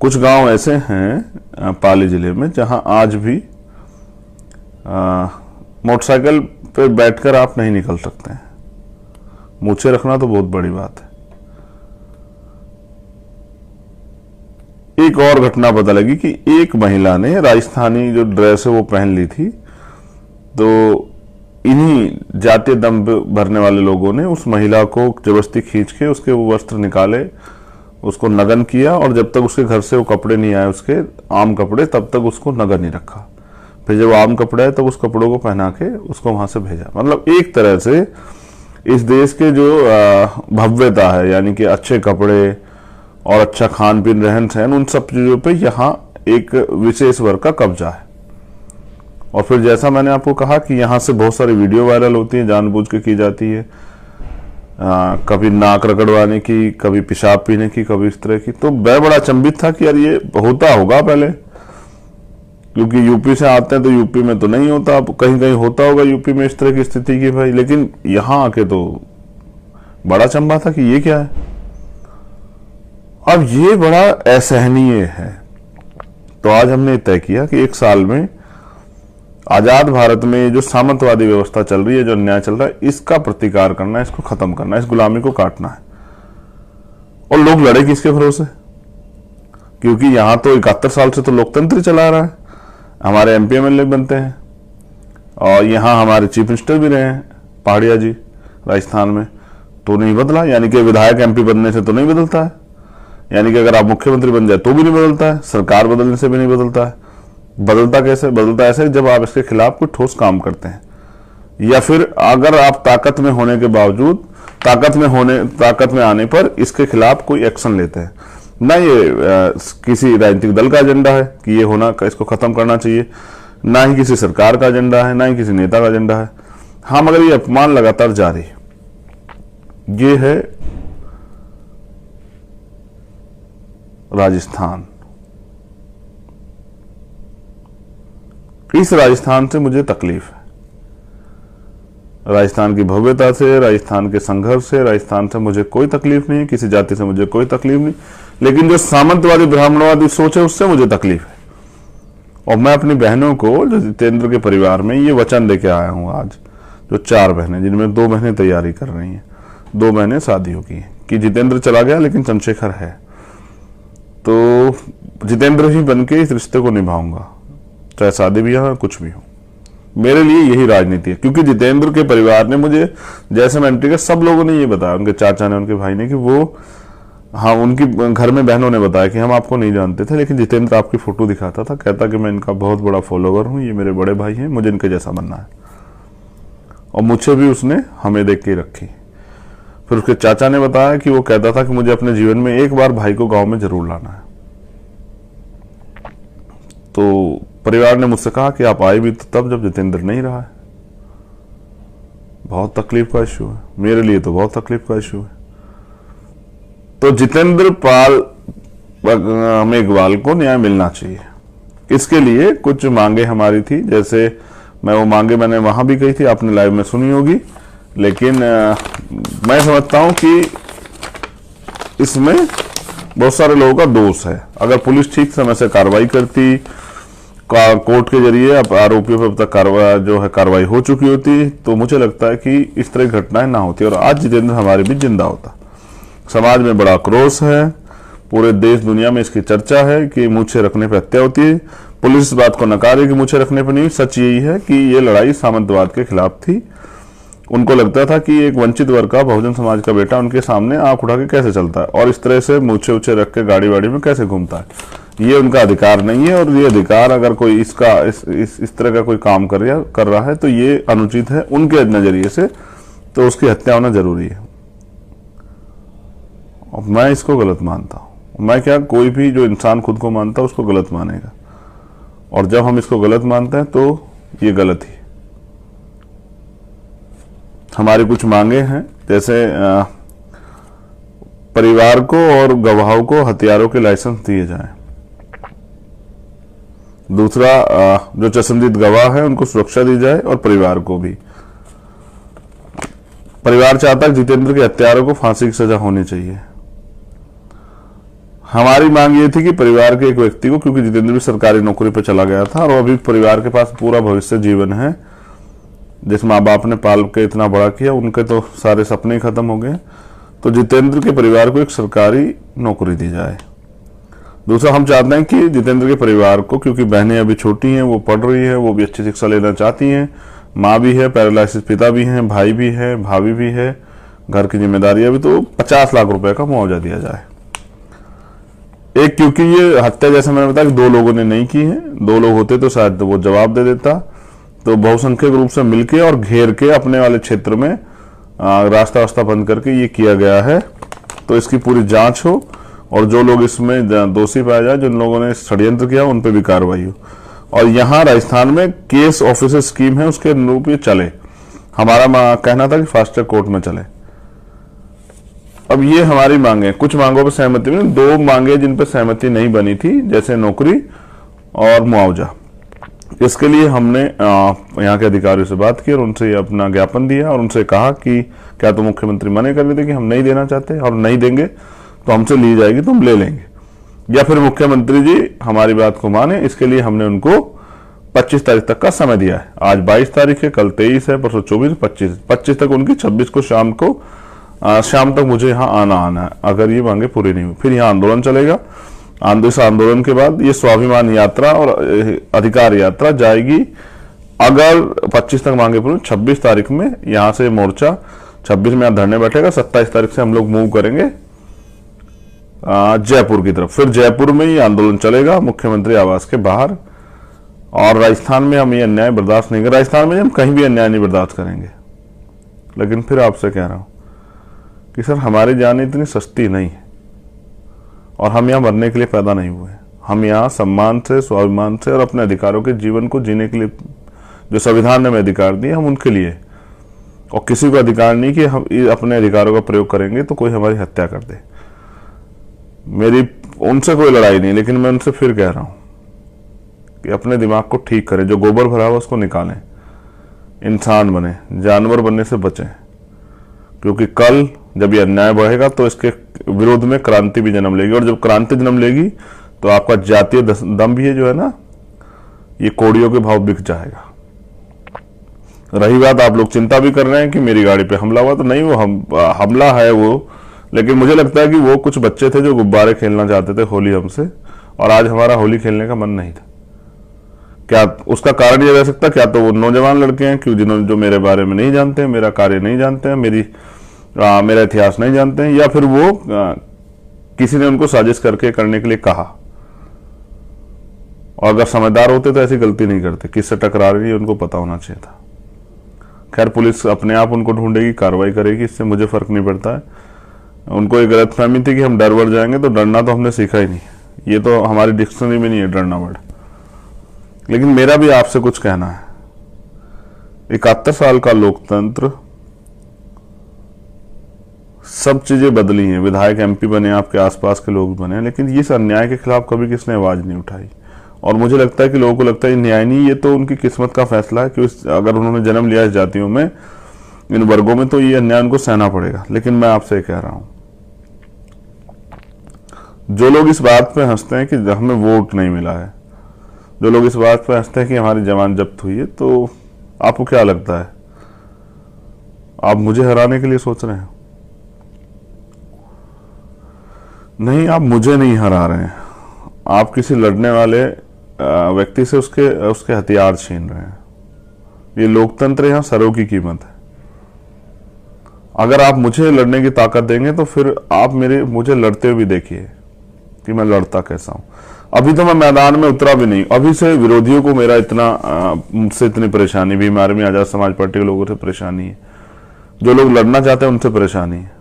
कुछ गांव ऐसे हैं पाली जिले में जहां आज भी मोटरसाइकिल पे बैठकर आप नहीं निकल सकते हैं। मूछें रखना तो बहुत बड़ी बात है। एक और घटना पता लगी कि एक महिला ने राजस्थानी जो ड्रेस है वो पहन ली थी, तो इन्हीं जातीय दम भरने वाले लोगों ने उस महिला को जबरदस्ती खींच के उसके वो वस्त्र निकाले, उसको नग्न किया, और जब तक उसके घर से वो कपड़े नहीं आए, उसके आम कपड़े, तब तक उसको नग्न नहीं रखा। फिर जब आम कपड़े आए तब उस कपड़ों को पहना के उसको वहां से भेजा। मतलब एक तरह से इस देश के जो भव्यता है, यानी कि अच्छे कपड़े और अच्छा खान पीन, रहन सहन, उन सब चीजों पे यहाँ एक विशेष वर्ग का कब्जा है। और फिर जैसा मैंने आपको कहा कि यहाँ से बहुत सारी वीडियो वायरल होती है, जानबूझ के की जाती है, कभी नाक रगड़वाने की, कभी पेशाब पीने की, कभी इस तरह की। तो मैं बड़ा अचंभित था कि यार ये होता होगा पहले, क्योंकि यूपी से आते हैं तो यूपी में तो नहीं होता, अब कहीं कहीं होता होगा यूपी में इस तरह की स्थिति की भाई, लेकिन यहाँ आके तो बड़ा अचंभा था कि ये क्या है। अब ये बड़ा असहनीय है। तो आज हमने तय किया कि 1 साल में आजाद भारत में जो सामंतवादी व्यवस्था चल रही है, जो अन्याय चल रहा है, इसका प्रतिकार करना है, इसको खत्म करना है, इस गुलामी को काटना है। और लोग लड़े किसके भरोसे? क्योंकि यहां तो 71 साल से तो लोकतंत्र चला रहा है, हमारे एमपी एमएलए बनते हैं, और यहां हमारे चीफ मिनिस्टर भी रहे हैं पहाड़िया जी राजस्थान में, तो नहीं बदला। यानी कि विधायक एमपी बनने से तो नहीं बदलता है, यानी कि अगर आप मुख्यमंत्री बन जाए तो भी नहीं बदलता है, सरकार बदलने से भी नहीं बदलता है। बदलता कैसे? बदलता ऐसे जब आप इसके खिलाफ कोई ठोस काम करते हैं, या फिर अगर आप ताकत में होने के बावजूद ताकत में आने पर इसके खिलाफ कोई एक्शन लेते हैं। ना ये किसी राजनीतिक दल का एजेंडा है कि ये होना, इसको खत्म करना चाहिए, ना ही किसी सरकार का एजेंडा है, ना ही किसी नेता का एजेंडा है। हाँ, मगर ये अपमान लगातार जारी है। ये है राजस्थान। इस राजस्थान से मुझे तकलीफ है। राजस्थान की भव्यता से, राजस्थान के संघर्ष से, राजस्थान से मुझे कोई तकलीफ नहीं है, किसी जाति से मुझे कोई तकलीफ नहीं, लेकिन जो सामंतवादी ब्राह्मणवादी सोच है उससे मुझे तकलीफ है। और मैं अपनी बहनों को, जो जितेंद्र के परिवार में, ये वचन देके आया हूं आज, जो 4 बहनें, जिनमें 2 बहनें तैयारी कर रही हैं, 2 बहनें शादियों की हैं, कि जितेंद्र चला गया लेकिन चंद्रशेखर है, तो जितेंद्र ही बन के इस रिश्ते को निभाऊंगा, चाहे शादी भी हो कुछ भी हो। मेरे लिए यही राजनीति है, क्योंकि जितेंद्र के परिवार ने मुझे, जैसे मैं एंट्री का, सब लोगों ने ये बताया, उनके चाचा ने, उनके भाई ने, कि वो, हाँ, उनकी घर में बहनों ने बताया कि हम आपको नहीं जानते थे, लेकिन जितेंद्र आपकी फोटो दिखाता था, कहता कि मैं इनका बहुत बड़ा फॉलोवर हूं, ये मेरे बड़े भाई हैं, मुझे इनके जैसा बनना है। और मुझे भी उसने हमें देख के रखी। फिर उसके चाचा ने बताया कि वो कहता था कि मुझे अपने जीवन में एक बार भाई को गांव में जरूर लाना है। तो परिवार ने मुझसे कहा कि आप आए भी तो तब जब जितेंद्र नहीं रहा है। बहुत तकलीफ का इश्यू है, मेरे लिए तो बहुत तकलीफ का इश्यू है। तो जितेंद्र पाल मेघवाल को न्याय मिलना चाहिए। इसके लिए कुछ मांगे हमारी थी, जैसे वो मांगे मैंने वहां भी कही थी, आपने लाइव में सुनी होगी, लेकिन मैं समझता हूं कि इसमें बहुत सारे लोगों का दोष है। अगर पुलिस ठीक समय से कार्रवाई करती, कोर्ट के जरिए आरोपियों पर अब तक कार्रवाई हो चुकी होती, तो मुझे लगता है कि इस तरह की घटनाएं ना होती और आज जितेंद्र हमारे बीच जिंदा होता। समाज में बड़ा आक्रोश है, पूरे देश दुनिया में इसकी चर्चा है कि मूछें रखने पर हत्या होती है। पुलिस इस बात को नकार रही कि मूछें रखने पर नहीं। सच यही है कि ये लड़ाई सामंतवाद के खिलाफ थी। उनको लगता था कि एक वंचित वर्ग का, बहुजन समाज का बेटा उनके सामने आंख उठा के कैसे चलता है और इस तरह से मूछें उछे रख के गाड़ी वाड़ी में कैसे घूमता है। ये उनका अधिकार नहीं है, और ये अधिकार अगर कोई इसका इस तरह का कोई काम कर रहा है तो ये अनुचित है उनके नजरिए से, तो उसकी हत्या होना जरूरी है। और मैं इसको गलत मानता हूं। मैं क्या, कोई भी जो इंसान खुद को मानता है उसको गलत मानेगा, और जब हम इसको गलत मानते हैं तो ये गलत ही। हमारी कुछ मांगे हैं, जैसे परिवार को और गवाहों को हथियारों के लाइसेंस दिए जाएं। दूसरा, जो चश्मदीद गवाह है उनको सुरक्षा दी जाए, और परिवार को भी। परिवार चाहता है जितेंद्र के हत्यारों को फांसी की सजा होनी चाहिए। हमारी मांग ये थी कि परिवार के एक व्यक्ति को, क्योंकि जितेंद्र भी सरकारी नौकरी पर चला गया था और अभी परिवार के पास पूरा भविष्य जीवन है, जिस माँ बाप ने पाल के इतना बड़ा किया, उनके तो सारे सपने ही खत्म हो गए, तो जितेंद्र के परिवार को एक सरकारी नौकरी दी जाए। दूसरा, हम चाहते हैं कि जितेंद्र के परिवार को, क्योंकि बहनें अभी छोटी हैं, वो पढ़ रही है, वो भी अच्छी शिक्षा लेना चाहती हैं, माँ भी है, पैरालाइसिस पिता भी हैं, भाई भी है, भाभी भी है, घर की जिम्मेदारियां भी, तो 50 लाख रुपए का मुआवजा दिया जाए। एक, क्योंकि ये हत्या, जैसे मैंने बताया, 2 लोगों ने नहीं की है, 2 लोग होते तो शायद वो जवाब दे देता, तो बहुसंख्यक रूप से मिलके और घेर के अपने वाले क्षेत्र में रास्ता वास्ता बंद करके ये किया गया है। तो इसकी पूरी जांच हो और जो लोग इसमें दोषी पाए जाए, जिन लोगों ने षड्यंत्र किया, उन पे भी कार्रवाई हो। और यहाँ राजस्थान में केस ऑफिसर स्कीम है, उसके अनुरूप ये चले। हमारा कहना था कि फास्ट ट्रैक कोर्ट में चले। अब ये हमारी मांगे, कुछ मांगों पर सहमति बनी, 2 मांगे जिन पर सहमति नहीं बनी थी, जैसे नौकरी और मुआवजा। इसके लिए हमने यहाँ के अधिकारियों से बात की और उनसे अपना ज्ञापन दिया और उनसे कहा कि क्या तो मुख्यमंत्री मना कर रहे थे कि हम नहीं देना चाहते, और नहीं देंगे तो हमसे ली जाएगी तो हम ले लेंगे, या फिर मुख्यमंत्री जी हमारी बात को माने। इसके लिए हमने उनको 25 तारीख तक का समय दिया है। आज 22 तारीख है, कल 23 है, परसों 24, 25 तक उनकी, 26 को शाम तक मुझे यहाँ आना है। अगर ये मांगे पूरी नहीं हुई, फिर यहाँ आंदोलन चलेगा। इस आंदोलन के बाद ये स्वाभिमान यात्रा और अधिकार यात्रा जाएगी। अगर 25 तक मांगे पूरी, 26 तारीख में यहाँ से मोर्चा, 26 में यहाँ धरने बैठेगा, 27 तारीख से हम लोग मूव करेंगे जयपुर की तरफ। फिर जयपुर में ये आंदोलन चलेगा मुख्यमंत्री आवास के बाहर। और राजस्थान में हम ये अन्याय बर्दाश्त नहीं करेंगे। राजस्थान में हम कहीं भी अन्याय नहीं बर्दाश्त करेंगे। लेकिन फिर आपसे कह रहा हूं कि सर, हमारी जान इतनी सस्ती नहीं है और हम यहाँ मरने के लिए पैदा नहीं हुए। हम यहाँ सम्मान से, स्वाभिमान से और अपने अधिकारों के जीवन को जीने के लिए, जो संविधान ने हमें अधिकार दिए, हम उनके लिए, और किसी को अधिकार नहीं कि हम अपने अधिकारों का प्रयोग करेंगे तो कोई हमारी हत्या कर दे। मेरी उनसे कोई लड़ाई नहीं, लेकिन मैं उनसे फिर कह रहा हूं कि अपने दिमाग को ठीक करें, जो गोबर भरा हुआ उसको निकालें। इंसान बने, जानवर बनने से बचें, क्योंकि कल जब ये अन्याय बढ़ेगा तो इसके विरोध में क्रांति भी जन्म लेगी, और जब क्रांति जन्म लेगी तो आपका जातीय दम भी है जो है ना, ये कोड़ियों के भाव बिक जाएगा। रही बात, आप लोग चिंता भी कर रहे हैं कि मेरी गाड़ी पे हमला हुआ, तो नहीं, वो हमला है वो, लेकिन मुझे लगता है कि वो कुछ बच्चे थे जो गुब्बारे खेलना चाहते थे होली हमसे, और आज हमारा होली खेलने का मन नहीं था। क्या उसका कारण यह रह सकता, क्या तो वो नौजवान लड़के हैं क्यों जिन्होंने जो मेरे बारे में नहीं जानते हैं, मेरा कार्य नहीं जानते हैं, मेरा इतिहास नहीं जानते हैं, या फिर वो किसी ने उनको साजिश करके करने के लिए कहा, और अगर समझदार होते तो ऐसी गलती नहीं करते, किससे टकरा रही है उनको पता होना चाहिए था। खैर, पुलिस अपने आप उनको ढूंढेगी, कार्रवाई करेगी, इससे मुझे फर्क नहीं पड़ता है। उनको एक गलतफहमी थी कि हम डर बढ़ जाएंगे, तो डरना तो हमने सीखा ही नहीं, ये तो हमारी डिक्शनरी में नहीं है डरना वर्ड। लेकिन मेरा भी आपसे कुछ कहना है। 71 साल का लोकतंत्र, सब चीजें बदली हैं, विधायक एमपी बने, आपके आसपास के लोग बने, लेकिन इस अन्याय के खिलाफ कभी किसने आवाज नहीं उठाई। और मुझे लगता है कि लोगों को लगता है न्याय नहीं, ये तो उनकी किस्मत का फैसला है कि अगर उन्होंने जन्म लिया इस जातियों में, इन वर्गों में, तो ये अन्याय उनको सहना पड़ेगा। लेकिन मैं आपसे कह रहा हूं, जो लोग इस बात पे हंसते हैं कि हमें वोट नहीं मिला है, जो लोग इस बात पे हंसते हैं कि हमारी जमानत जब्त हुई है, तो आपको क्या लगता है, आप मुझे हराने के लिए सोच रहे हैं? नहीं, आप मुझे नहीं हरा रहे हैं, आप किसी लड़ने वाले व्यक्ति से उसके हथियार छीन रहे हैं। ये लोकतंत्र, यहां सरों की कीमत है। अगर आप मुझे लड़ने की ताकत देंगे तो फिर आप मुझे लड़ते हुए देखिए कि मैं लड़ता कैसा हूं। अभी तो मैं मैदान में उतरा भी नहीं, अभी से विरोधियों को मेरा मुझसे इतनी परेशानी, भीम आर्मी आजाद समाज पार्टी के लोगों से परेशानी है, जो लोग लड़ना चाहते हैं उनसे परेशानी है।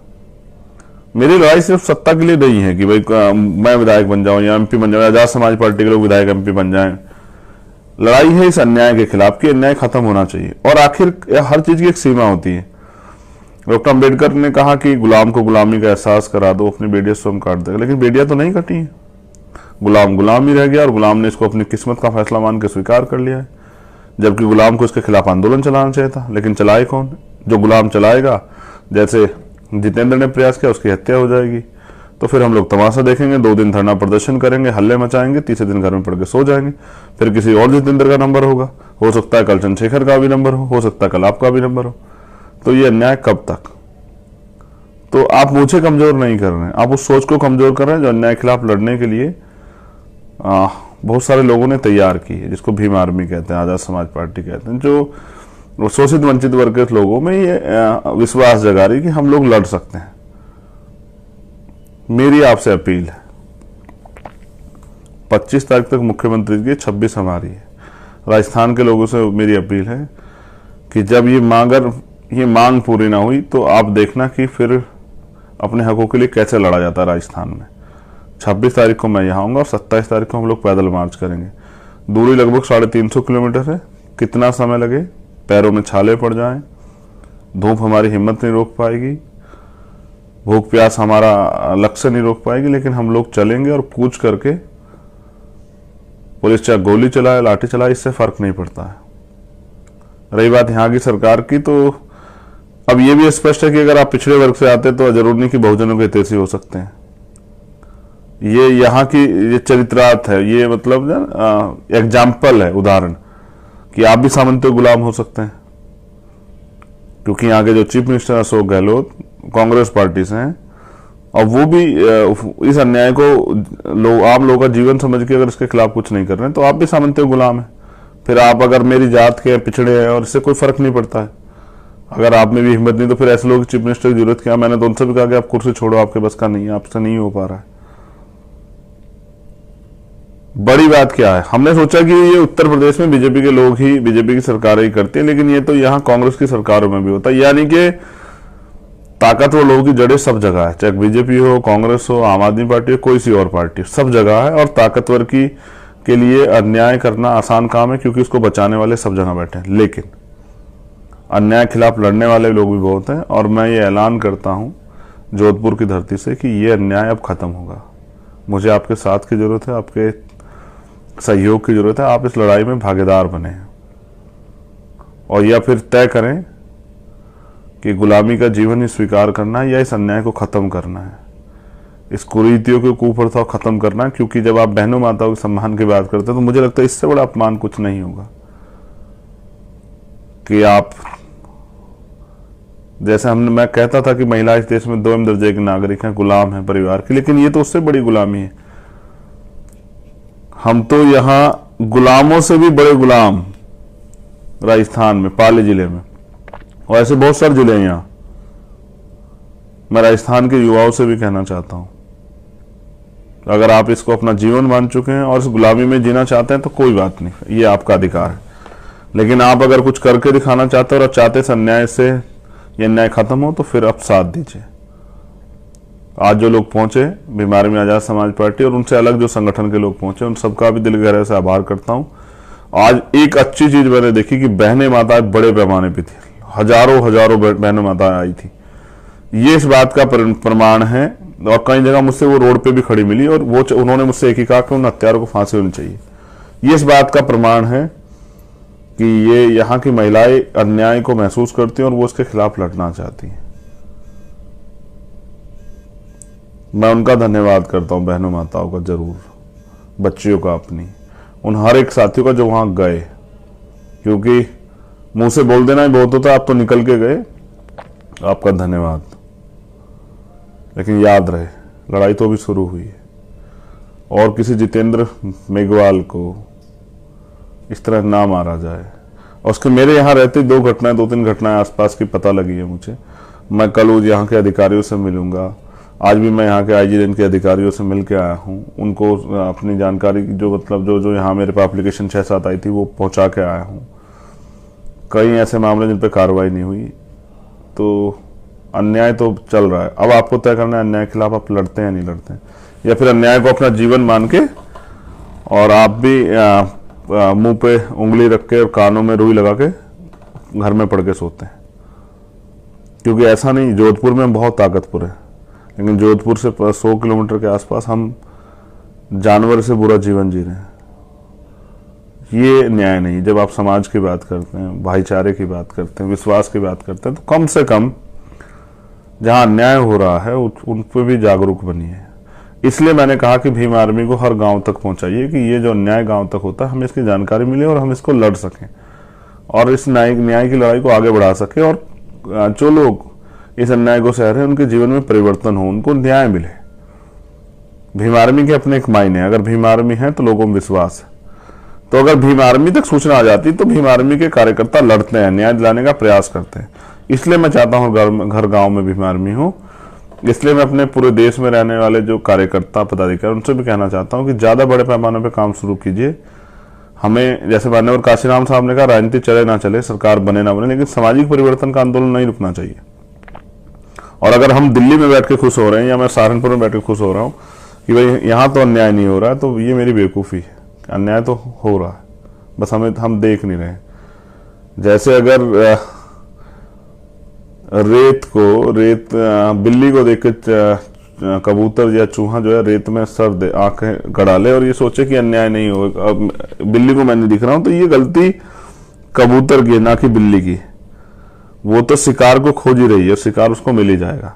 मेरी लड़ाई सिर्फ सत्ता के लिए नहीं है कि भाई मैं विधायक बन जाऊं या एमपी बन जाऊं, आजाद समाज पार्टी के लोग विधायक एमपी बन जाएं। लड़ाई है इस अन्याय के खिलाफ कि अन्याय खत्म होना चाहिए, और आखिर हर चीज की एक सीमा होती है। डॉक्टर अम्बेडकर ने कहा कि गुलाम को गुलामी का एहसास करा दो, अपनी बेटियां स्वयं काट देगा, लेकिन बेटियां तो नहीं कटी है, गुलाम ही रह गया, और गुलाम ने इसको अपनी किस्मत का फैसला मान के स्वीकार कर लिया है। जबकि गुलाम को इसके खिलाफ आंदोलन चलाना चाहिए था, लेकिन चलाए कौन? जो गुलाम चलाएगा, जैसे जितेंद्र ने प्रयास किया, उसकी हत्या हो जाएगी। तो फिर हम लोग तमाशा देखेंगे, 2 दिन धरना प्रदर्शन करेंगे, हल्ले मचाएंगे, तीसरे दिन घर में पड़ के सो जाएंगे। फिर किसी और जितेंद्र का नंबर होगा, हो सकता है कल चंद्रशेखर का भी नंबर हो सकता है कल आपका भी नंबर हो। तो ये अन्याय कब तक? तो आप मुझे कमजोर नहीं कर रहे हैं, आप उस सोच को कमजोर कर रहे हैं जो अन्याय के खिलाफ लड़ने के लिए बहुत सारे लोगों ने तैयार की है, जिसको भीम आर्मी कहते हैं, आजाद समाज पार्टी कहते हैं, जो शोषित वंचित वर्ग के लोगों में ये विश्वास जगा रही कि हम लोग लड़ सकते हैं। मेरी आपसे अपील है, 25 तारीख तक मुख्यमंत्री की, 26 हमारी है। राजस्थान के लोगों से मेरी अपील है कि जब ये मांग पूरी ना हुई तो आप देखना कि फिर अपने हकों के लिए कैसे लड़ा जाता है राजस्थान में। 26 तारीख को मैं यहाँ आऊंगा और 27 तारीख को हम लोग पैदल मार्च करेंगे। दूरी लगभग 350 किलोमीटर है। कितना समय लगे, पैरों में छाले पड़ जाएं, धूप हमारी हिम्मत नहीं रोक पाएगी, भूख प्यास हमारा लक्ष्य नहीं रोक पाएगी, लेकिन हम लोग चलेंगे और कूच करके, पुलिस चाहे गोली चलाए लाठी चलाए, इससे फर्क नहीं पड़ता है। रही बात यहाँ की सरकार की, तो अब ये भी स्पष्ट है कि अगर आप पिछड़े वर्ग से आते तो जरूर नहीं कि बहुजनों के हितैषी हो सकते हैं। ये यहाँ की ये चरित्रार्थ है, ये मतलब एग्जाम्पल है, उदाहरण कि आप भी सामंतियों गुलाम हो सकते हैं। क्योंकि यहाँ के जो chief minister Ashok Gehlot Congress party से हैं, और वो भी इस अन्याय को आम लोगों का जीवन समझ के अगर इसके खिलाफ कुछ नहीं कर रहे हैं, तो आप भी सामंतियों गुलाम है। फिर आप अगर मेरी जात के पिछड़े हैं और इससे कोई फर्क नहीं पड़ता है, अगर आप में भी हिम्मत नहीं तो फिर ऐसे लोग चीफ मिनिस्टर की जरूरत क्या? मैंने तो उनसे भी कहा कि आप कुर्सी छोड़ो, आपके बस का नहीं है, आपसे नहीं हो पा रहा है। बड़ी बात क्या है, हमने सोचा कि ये उत्तर प्रदेश में बीजेपी के लोग ही, बीजेपी की सरकारें ही करती हैं, लेकिन ये तो यहाँ कांग्रेस की सरकारों में भी होता है। यानी कि ताकतवर लोगों की जड़ें सब जगह है, चाहे बीजेपी हो, कांग्रेस हो, आम आदमी पार्टी हो, कोई सी और पार्टी, सब जगह है। और ताकतवर के लिए अन्याय करना आसान काम है, क्योंकि उसको बचाने वाले सब जगह बैठे हैं। लेकिन अन्याय के खिलाफ लड़ने वाले लोग भी बहुत हैं, और मैं ये ऐलान करता हूं जोधपुर की धरती से कि ये अन्याय अब खत्म होगा। मुझे आपके साथ की जरूरत है, आपके सहयोग की जरूरत है। आप इस लड़ाई में भागीदार बने हैं, और या फिर तय करें कि गुलामी का जीवन ही स्वीकार करना है या इस अन्याय को खत्म करना है, इस कुरीतियों के कुप्रथाओं को खत्म करना है। क्योंकि जब आप बहनों माताओं के सम्मान की बात करते हैं तो मुझे लगता है इससे बड़ा अपमान कुछ नहीं होगा कि आप, जैसे मैं कहता था कि महिला इस देश में 2 दर्जे के नागरिक हैं, गुलाम हैं परिवार के, लेकिन ये तो उससे बड़ी गुलामी है। हम तो यहां गुलामों से भी बड़े गुलाम राजस्थान में, पाली जिले में, और ऐसे बहुत सारे जिले हैं यहां। मैं राजस्थान के युवाओं से भी कहना चाहता हूं, अगर आप इसको अपना जीवन मान चुके हैं और इस गुलामी में जीना चाहते हैं तो कोई बात नहीं, ये आपका अधिकार है। लेकिन आप अगर कुछ करके दिखाना चाहते हो और चाहते इस अन्याय से ये अन्याय खत्म हो तो फिर आप साथ दीजिए। आज जो लोग पहुंचे भीम आर्मी आजाद समाज पार्टी और उनसे अलग जो संगठन के लोग पहुंचे, उन सबका भी दिल गहरे से आभार करता हूं। आज एक अच्छी चीज मैंने देखी कि बहनें माताएं बड़े पैमाने पे थी, हजारों बहनें माताएं आई थी। ये इस बात का प्रमाण है, और कई जगह मुझसे वो रोड पे भी खड़ी मिली और वो उन्होंने मुझसे एक ही कहा कि उन हत्यारों को फांसी होनी चाहिए। ये इस बात का प्रमाण है कि ये यहाँ की महिलाएं अन्याय को महसूस करती हैं और वो उसके खिलाफ लड़ना चाहती हैं। मैं उनका धन्यवाद करता हूं, बहनों माताओं का जरूर, बच्चियों का, अपनी, उन हर एक साथियों का जो वहां गए। क्योंकि मुंह से बोल देना ही बहुत होता है, आप तो निकल के गए, आपका धन्यवाद। लेकिन याद रहे लड़ाई तो अभी शुरू हुई है, और किसी जितेंद्र मेघवाल को इस तरह ना मारा जाए। और उसके मेरे यहाँ रहते 2-3 घटनाएं आसपास की पता लगी है मुझे। मैं कल यहाँ के अधिकारियों से मिलूंगा, आज भी मैं यहाँ के आईजी के अधिकारियों से मिल के आया हूँ, उनको अपनी जानकारी जो मतलब जो यहाँ मेरे पे एप्लीकेशन 6-7 आई थी वो पहुँचा के आया हूँ। कई ऐसे मामले जिन पे कार्रवाई नहीं हुई, तो अन्याय तो चल रहा है। अब आपको तय करना है अन्याय के खिलाफ आप लड़ते हैं या नहीं लड़ते हैं, या फिर अन्याय को अपना जीवन मान के और आप भी मुंह पे उंगली रख के और कानों में रुई लगा के घर में पड़ के सोते हैं। क्योंकि ऐसा नहीं, जोधपुर में बहुत ताकतवर है, लेकिन जोधपुर से 100 किलोमीटर के आसपास हम जानवर से बुरा जीवन जी रहे हैं। ये न्याय नहीं। जब आप समाज की बात करते हैं, भाईचारे की बात करते हैं, विश्वास की बात करते हैं, तो कम से कम जहां अन्याय हो रहा है उन पर भी जागरूक बनिए। इसलिए मैंने कहा कि भीम आर्मी को हर गांव तक पहुंचाइए कि ये जो अन्याय गांव तक होता है हमें इसकी जानकारी मिले और हम इसको लड़ सकें और इस न्याय की लड़ाई को आगे बढ़ा सके, और जो लोग इस अन्याय को सह रहे हैं उनके जीवन में परिवर्तन हो, उनको न्याय मिले। भीम आर्मी के अपने एक मायने, अगर भीम आर्मी है तो लोगों में विश्वास है। तो अगर भीम आर्मी तक सूचना आ जाती तो भीम आर्मी के कार्यकर्ता लड़ते हैं, न्याय दिलाने का प्रयास करते हैं। इसलिए मैं चाहता हूं घर गांव में भीम आर्मी हो। इसलिए मैं अपने पूरे देश में रहने वाले जो कार्यकर्ता पदाधिकारी उनसे भी कहना चाहता हूं कि ज्यादा बड़े पैमाने पर काम शुरू कीजिए। हमें, जैसे मान्यवर काशीराम साहब ने कहा, राजनीति चले ना चले, सरकार बने ना बने, लेकिन सामाजिक परिवर्तन का आंदोलन नहीं रुकना चाहिए। और अगर हम दिल्ली में बैठ के खुश हो रहे हैं या मैं सहारनपुर में बैठ के खुश हो रहा हूं कि भाई यहाँ तो अन्याय नहीं हो रहा है, तो ये मेरी बेवकूफ़ी है। अन्याय तो हो रहा है, बस हम देख नहीं रहे। जैसे अगर बिल्ली को देख के कबूतर या चूहा जो है रेत में सर दे, आंखें गड़ा ले और ये सोचे कि अन्याय नहीं हो, बिल्ली को मैं नहीं दिख रहा हूं, तो ये गलती कबूतर की ना कि बिल्ली की। वो तो शिकार को खोज ही रही है, शिकार उसको मिल ही जाएगा।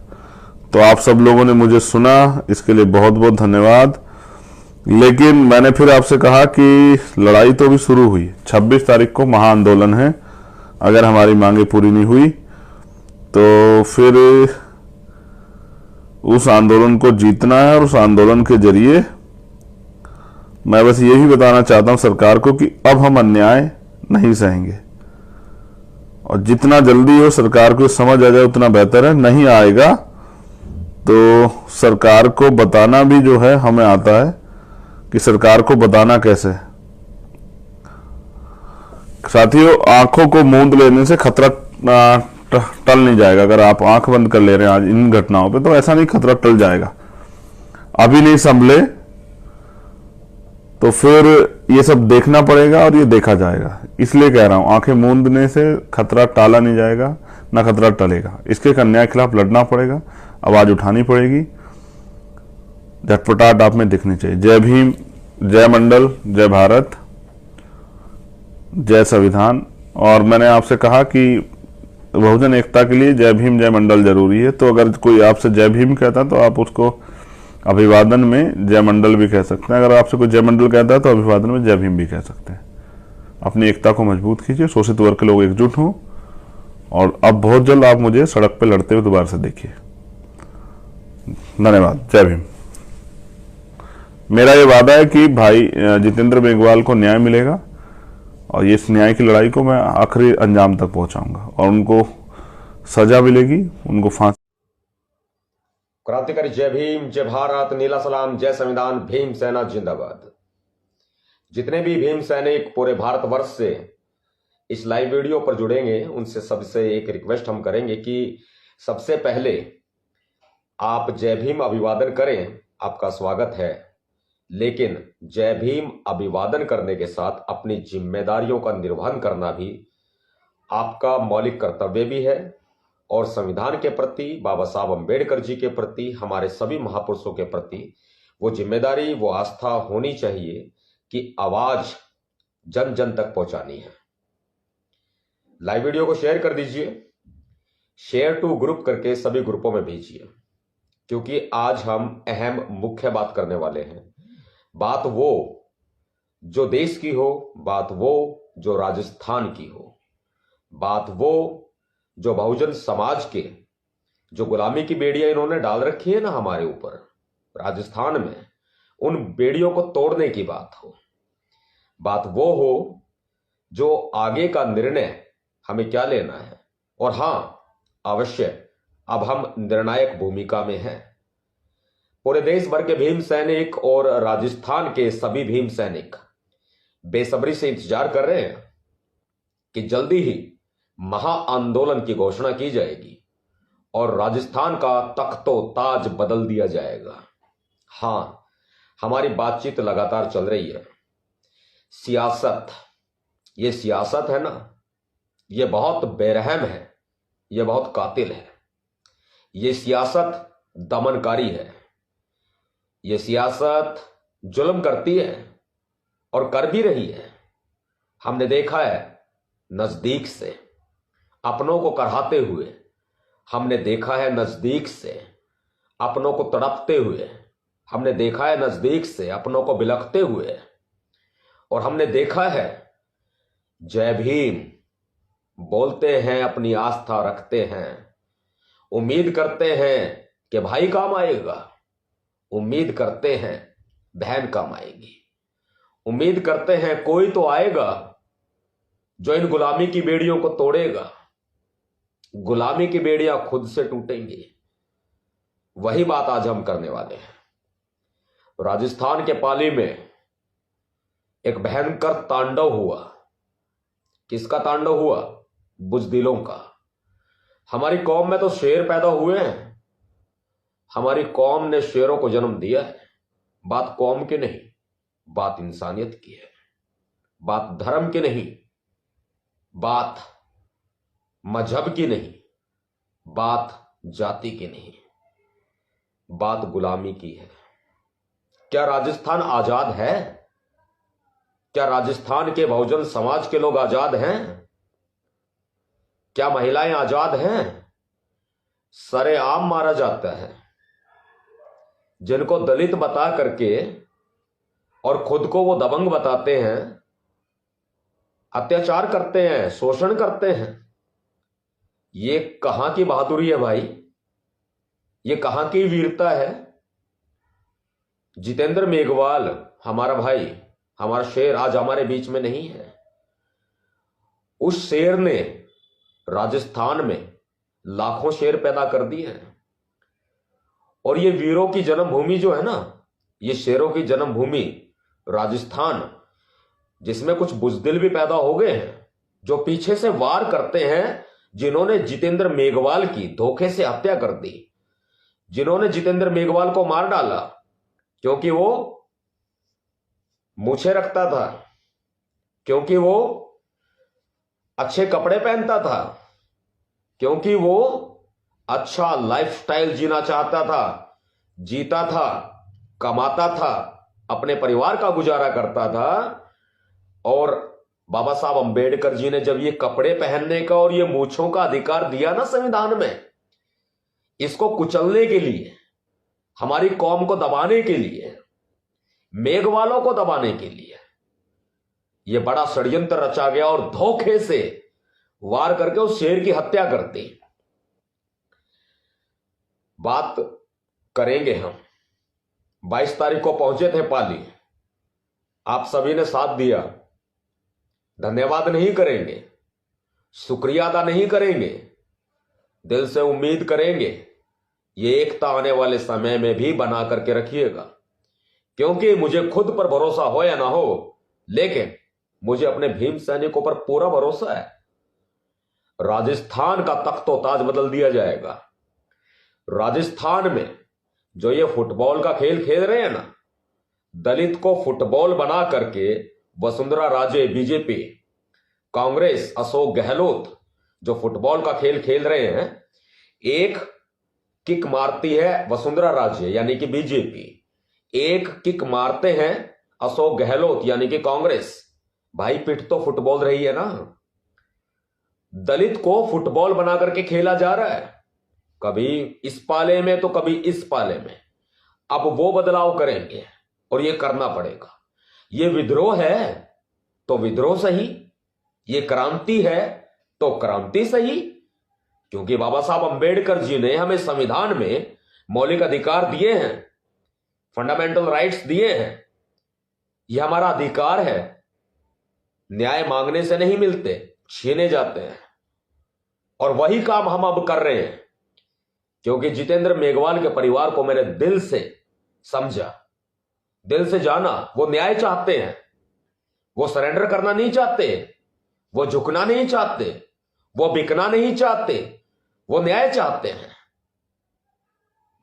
तो आप सब लोगों ने मुझे सुना, इसके लिए बहुत बहुत धन्यवाद। लेकिन मैंने फिर आपसे कहा कि लड़ाई तो अभी शुरू हुई, 26 तारीख को महाआंदोलन है। अगर हमारी मांगे पूरी नहीं हुई तो फिर उस आंदोलन को जीतना है, और उस आंदोलन के जरिए मैं बस यही बताना चाहता हूं सरकार को कि अब हम अन्याय नहीं सहेंगे, और जितना जल्दी हो सरकार को समझ आ जाए उतना बेहतर है। नहीं आएगा तो सरकार को बताना भी जो है हमें आता है कि सरकार को बताना कैसे। साथियों, आंखों को मूंद लेने से खतरा टल नहीं जाएगा। अगर आप आंख बंद कर ले रहे हैं आज इन घटनाओं पे, तो ऐसा नहीं खतरा टल जाएगा। अभी नहीं संभले तो फिर ये सब देखना पड़ेगा और ये देखा जाएगा। इसलिए कह रहा हूं, आंखें मूंदने से खतरा टाला नहीं जाएगा, ना खतरा टलेगा। इसके अन्याय के खिलाफ लड़ना पड़ेगा, आवाज उठानी पड़ेगी, झटपटाहट आप में दिखनी चाहिए। जय भीम, जय मंडल, जय भारत, जय संविधान। और मैंने आपसे कहा कि बहुजन एकता के लिए जय भीम जय मंडल जरूरी है। तो अगर कोई आपसे जय भीम कहता है तो आप उसको अभिवादन में जय मंडल भी कह सकते हैं। अगर आपसे कोई जय मंडल कहता है तो अभिवादन में जय भीम भी कह सकते हैं। अपनी एकता को मजबूत कीजिए, शोषित वर्ग के लोग एकजुट हों, और अब बहुत जल्द आप मुझे सड़क पर लड़ते हुए दोबारा से देखिए। धन्यवाद। जय भीम। मेरा ये वादा है कि भाई जितेंद्र मेघवाल को न्याय मिलेगा और इस न्याय की लड़ाई को मैं आखिरी अंजाम तक पहुंचाऊंगा और उनको सजा मिलेगी, उनको फांसी। क्रांतिकारी जय भीम, जय भारत, नीला सलाम, जय संविधान, भीम सेना जिंदाबाद। जितने भी भीम सैनिक पूरे भारतवर्ष से इस लाइव वीडियो पर जुड़ेंगे उनसे सबसे एक रिक्वेस्ट हम करेंगे कि सबसे पहले आप जय भीम अभिवादन करें, आपका स्वागत है। लेकिन जय भीम अभिवादन करने के साथ अपनी जिम्मेदारियों का निर्वहन करना भी आपका मौलिक कर्तव्य भी है और संविधान के प्रति, बाबा साहब अम्बेडकर जी के प्रति, हमारे सभी महापुरुषों के प्रति वो जिम्मेदारी, वो आस्था होनी चाहिए कि आवाज जन जन तक पहुंचानी है। लाइव वीडियो को शेयर कर दीजिए, शेयर टू ग्रुप करके सभी ग्रुपों में भेजिए, क्योंकि आज हम अहम मुख्य बात करने वाले हैं। बात वो जो देश की हो, बात वो जो राजस्थान की हो, बात वो जो बहुजन समाज के जो गुलामी की बेड़ियां इन्होंने डाल रखी है ना हमारे ऊपर राजस्थान में, उन बेड़ियों को तोड़ने की बात हो। बात वो हो जो आगे का निर्णय हमें क्या लेना है। और हां, अवश्य अब हम निर्णायक भूमिका में हैं। पूरे देश भर के भीम सैनिक और राजस्थान के सभी भीम सैनिक बेसब्री से इंतजार कर रहे हैं कि जल्दी ही महाआंदोलन की घोषणा की जाएगी और राजस्थान का तख्तो ताज बदल दिया जाएगा। हां, हमारी बातचीत लगातार चल रही है। सियासत, ये सियासत है ना, ये बहुत बेरहम है, ये बहुत कातिल है। ये सियासत दमनकारी है, ये सियासत जुल्म करती है और कर भी रही है। हमने देखा है नजदीक से अपनों को कराहते हुए, हमने देखा है नजदीक से अपनों को तड़पते हुए, हमने देखा है नजदीक से अपनों को बिलखते हुए, और हमने देखा है जय भीम बोलते हैं, अपनी आस्था रखते हैं, उम्मीद करते हैं कि भाई काम आएगा, उम्मीद करते हैं बहन काम आएगी, उम्मीद करते हैं कोई तो आएगा जो इन गुलामी की बेड़ियों को तोड़ेगा। गुलामी की बेड़ियां खुद से टूटेंगी। वही बात आज हम करने वाले हैं। राजस्थान के पाली में एक भयंकर तांडव हुआ। किसका तांडव हुआ? बुजदिलों का। हमारी कौम में तो शेर पैदा हुए हैं, हमारी कौम ने शेरों को जन्म दिया है। बात कौम की नहीं, बात इंसानियत की है। बात धर्म की नहीं, बात मजहब की नहीं, बात जाति की नहीं, बात गुलामी की है। क्या राजस्थान आजाद है? क्या राजस्थान के बहुजन समाज के लोग आजाद हैं? क्या महिलाएं आजाद हैं? सरेआम मारा जाता है। जिनको दलित बता करके और खुद को वो दबंग बताते हैं, अत्याचार करते हैं, शोषण करते हैं। ये कहां की बहादुरी है भाई? ये कहां की वीरता है? जितेंद्र मेघवाल हमारा भाई, हमारा शेर आज हमारे बीच में नहीं है। उस शेर ने राजस्थान में लाखों शेर पैदा कर दिए हैं। और ये वीरों की जन्मभूमि जो है ना, ये शेरों की जन्मभूमि राजस्थान, जिसमें कुछ बुजदिल भी पैदा हो गए हैं जो पीछे से वार करते हैं, जिन्होंने जितेंद्र मेघवाल की धोखे से हत्या कर दी, जिन्होंने जितेंद्र मेघवाल को मार डाला क्योंकि वो मूछें रखता था, क्योंकि वो अच्छे कपड़े पहनता था, क्योंकि वो अच्छा लाइफस्टाइल जीना चाहता था, जीता था, कमाता था, अपने परिवार का गुजारा करता था और बाबा साहब अंबेडकर जी ने जब ये कपड़े पहनने का और ये मूंछों का अधिकार दिया ना संविधान में, इसको कुचलने के लिए, हमारी कौम को दबाने के लिए, मेघवालों को दबाने के लिए ये बड़ा षड्यंत्र रचा गया और धोखे से वार करके उस शेर की हत्या कर दी। बात करेंगे हम। 22 तारीख को पहुंचे थे पाली, आप सभी ने साथ दिया। धन्यवाद नहीं करेंगे, शुक्रिया अदा नहीं करेंगे, दिल से उम्मीद करेंगे ये एकता आने वाले समय में भी बना करके रखिएगा, क्योंकि मुझे खुद पर भरोसा हो या ना हो, लेकिन मुझे अपने भीम सैनिकों पर पूरा भरोसा है। राजस्थान का तख्तो ताज बदल दिया जाएगा। राजस्थान में जो ये फुटबॉल का खेल खेल रहे हैं ना, दलित को फुटबॉल बना करके वसुंधरा राजे, बीजेपी, कांग्रेस, अशोक गहलोत जो फुटबॉल का खेल खेल रहे हैं, एक किक मारती है वसुंधरा राजे यानी कि बीजेपी, एक किक मारते हैं अशोक गहलोत यानी कि कांग्रेस। भाई पिट तो फुटबॉल रही है ना। दलित को फुटबॉल बना करके खेला जा रहा है, कभी इस पाले में तो कभी इस पाले में। अब वो बदलाव करेंगे और ये करना पड़ेगा। ये विद्रोह है तो विद्रोह सही, ये क्रांति है तो क्रांति सही, क्योंकि बाबा साहब अंबेडकर जी ने हमें संविधान में मौलिक अधिकार दिए हैं, फंडामेंटल राइट्स दिए हैं। यह हमारा अधिकार है, न्याय मांगने से नहीं मिलते, छीने जाते हैं। और वही काम हम अब कर रहे हैं, क्योंकि जितेंद्र मेघवाल के परिवार को मैंने दिल से समझा, दिल से जाना। वो न्याय चाहते हैं, वो सरेंडर करना नहीं चाहते, वो झुकना नहीं चाहते, वो बिकना नहीं चाहते, वो न्याय चाहते हैं।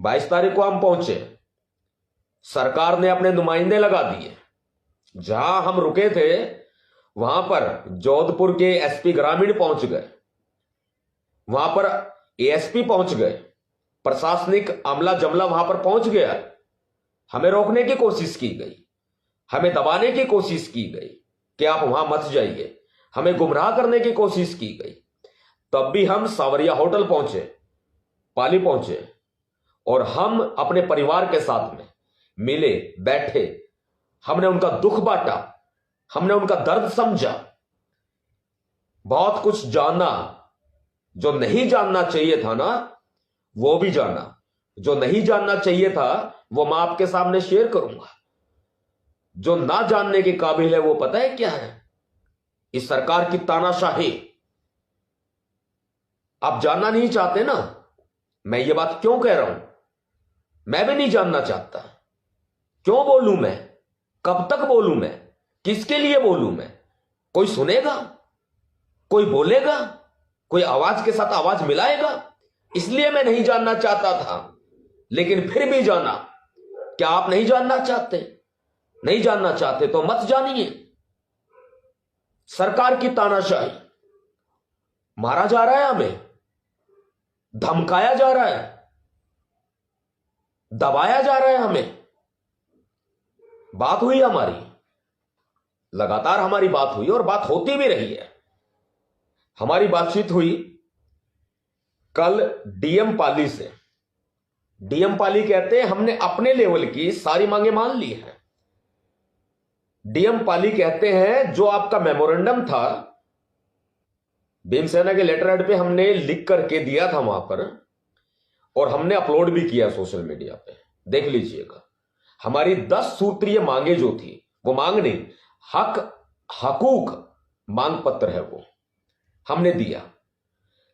22 तारीख को हम पहुंचे, सरकार ने अपने नुमाइंदे लगा दिए। जहां हम रुके थे वहां पर जोधपुर के एसपी ग्रामीण पहुंच गए, वहां पर एएसपी पहुंच गए, प्रशासनिक अमला जमला वहां पर पहुंच गया। हमें रोकने की कोशिश की गई, हमें दबाने की कोशिश की गई कि आप वहां मत जाइए, हमें गुमराह करने की कोशिश की गई। तब भी हम सावरिया होटल पहुंचे, पाली पहुंचे, और हम अपने परिवार के साथ में मिले, बैठे, हमने उनका दुख बांटा, हमने उनका दर्द समझा, बहुत कुछ जाना। जो नहीं जानना चाहिए था ना वो भी जाना, जो नहीं जानना चाहिए था वो मैं आपके सामने शेयर करूंगा। जो ना जानने के काबिल है वो पता है क्या है? इस सरकार की तानाशाही। आप जानना नहीं चाहते ना, मैं ये बात क्यों कह रहा हूं? मैं भी नहीं जानना चाहता। क्यों बोलूं मैं? कब तक बोलूं मैं? किसके लिए बोलूं मैं? कोई सुनेगा? कोई बोलेगा? कोई आवाज के साथ आवाज मिलाएगा? इसलिए मैं नहीं जानना चाहता था, लेकिन फिर भी जाना। क्या आप नहीं जानना चाहते? नहीं जानना चाहते तो मत जानिए। सरकार की तानाशाही, मारा जा रहा है, हमें धमकाया जा रहा है, दबाया जा रहा है हमें। बात हुई हमारी, लगातार हमारी बात हुई और बात होती भी रही है। हमारी बातचीत हुई कल डीएम पाली से। डीएम पाली कहते हैं हमने अपने लेवल की सारी मांगे मान ली हैं। डीएम पाली कहते हैं जो आपका मेमोरेंडम था भीमसेना के लेटर हेड पे हमने लिख करके दिया था वहां पर, और हमने अपलोड भी किया सोशल मीडिया पे, देख लीजिएगा। हमारी 10 सूत्रीय मांगे जो थी, वो मांग नहीं, हकूक मांग पत्र है, वो हमने दिया।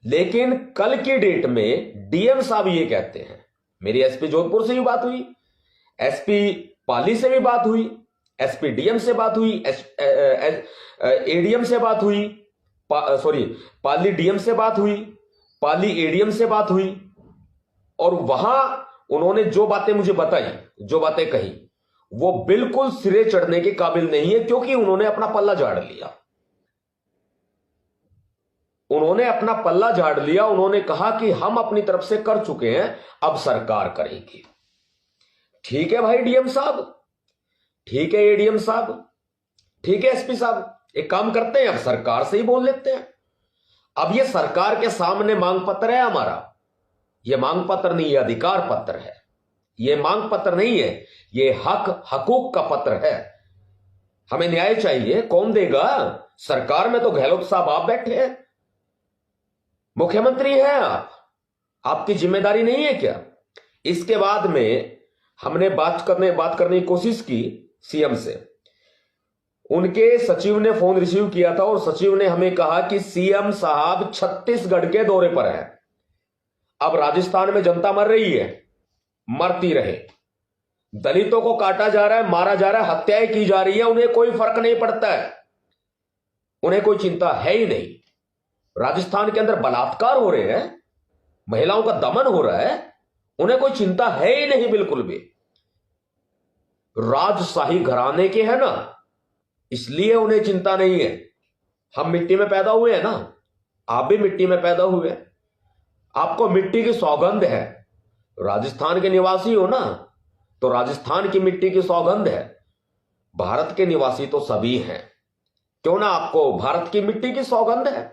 लेकिन कल की डेट में डीएम साहब ये कहते हैं, मेरी एसपी जोधपुर से भी बात हुई, एसपी पाली से भी बात हुई, एसपी डीएम से बात हुई, एडीएम से बात हुई, पाली डीएम से बात हुई, पाली एडीएम से बात हुई, और वहां उन्होंने जो बातें मुझे बताई, जो बातें कही, वो बिल्कुल सिरे चढ़ने के काबिल नहीं है, क्योंकि उन्होंने अपना पल्ला झाड़ लिया। उन्होंने अपना पल्ला झाड़ लिया। उन्होंने कहा कि हम अपनी तरफ से कर चुके हैं, अब सरकार करेगी। ठीक है भाई डीएम साहब, ठीक है एडीएम साहब, ठीक है एसपी साहब, एक काम करते हैं, अब सरकार से ही बोल लेते हैं। अब ये सरकार के सामने मांग पत्र है हमारा, ये मांग पत्र नहीं, ये अधिकार पत्र है। ये मांग पत्र नहीं है, ये हकूक का पत्र है। हमें न्याय चाहिए, कौन देगा? सरकार में तो गहलोत साहब आप बैठे हैं, मुख्यमंत्री हैं आप, आपकी जिम्मेदारी नहीं है क्या? इसके बाद में हमने बात करने की कोशिश की सीएम से। उनके सचिव ने फोन रिसीव किया था और सचिव ने हमें कहा कि सीएम साहब छत्तीसगढ़ के दौरे पर हैं। अब राजस्थान में जनता मर रही है, मरती रहे। दलितों को काटा जा रहा है, मारा जा रहा है, हत्याएं की जा रही है, उन्हें कोई फर्क नहीं पड़ता है, उन्हें कोई चिंता है ही नहीं। राजस्थान के अंदर बलात्कार हो रहे हैं, महिलाओं का दमन हो रहा है, उन्हें कोई चिंता है ही नहीं बिल्कुल भी। राजशाही घराने के हैं ना, इसलिए उन्हें चिंता नहीं है। हम मिट्टी में पैदा हुए हैं ना, आप भी मिट्टी में पैदा हुए हैं, आपको मिट्टी की सौगंध है। राजस्थान के निवासी हो ना, तो राजस्थान की मिट्टी की सौगंध है। भारत के निवासी तो सभी हैं, क्यों ना आपको भारत की मिट्टी की सौगंध है।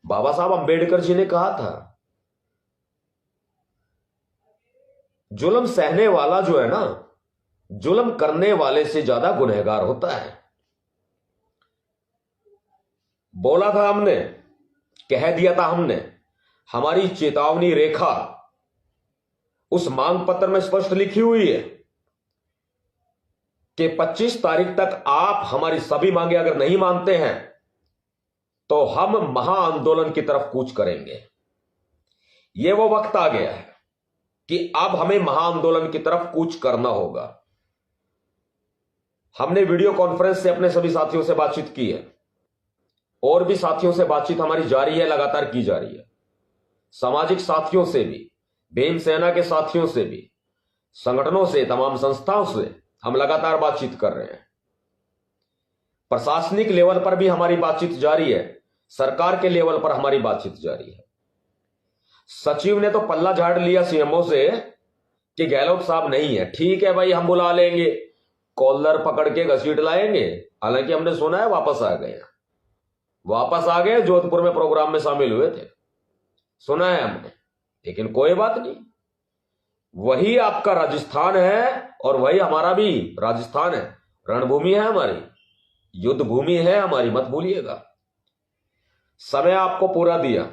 बाबा साहब अंबेडकर जी ने कहा था, जुल्म सहने वाला जो है ना, जुल्म करने वाले से ज्यादा गुनहगार होता है। बोला था हमने, कह दिया था हमने, हमारी चेतावनी रेखा उस मांग पत्र में स्पष्ट लिखी हुई है कि 25 तारीख तक आप हमारी सभी मांगे अगर नहीं मानते हैं तो हम महाआंदोलन की तरफ कूच करेंगे। यह वो वक्त आ गया है कि अब हमें महाआंदोलन की तरफ कूच करना होगा। हमने वीडियो कॉन्फ्रेंस से अपने सभी साथियों से बातचीत की है, और भी साथियों से बातचीत हमारी जारी है, लगातार की जा रही है। सामाजिक साथियों से भी, भीम सेना के साथियों से भी, संगठनों से, तमाम संस्थाओं से हम लगातार बातचीत कर रहे हैं। प्रशासनिक लेवल पर भी हमारी बातचीत जारी है, सरकार के लेवल पर हमारी बातचीत जारी है। सचिव ने तो पल्ला झाड़ लिया सीएमओ से कि गहलोत साहब नहीं है। ठीक है भाई, हम बुला लेंगे, कॉलर पकड़ के घसीट लाएंगे। हालांकि हमने सुना है वापस आ गए, जोधपुर में प्रोग्राम में शामिल हुए थे, सुना है हमने। लेकिन कोई बात नहीं, वही आपका राजस्थान है और वही हमारा भी राजस्थान है। रणभूमि है हमारी, युद्ध भूमि है हमारी, मत भूलिएगा। समय आपको पूरा दिया,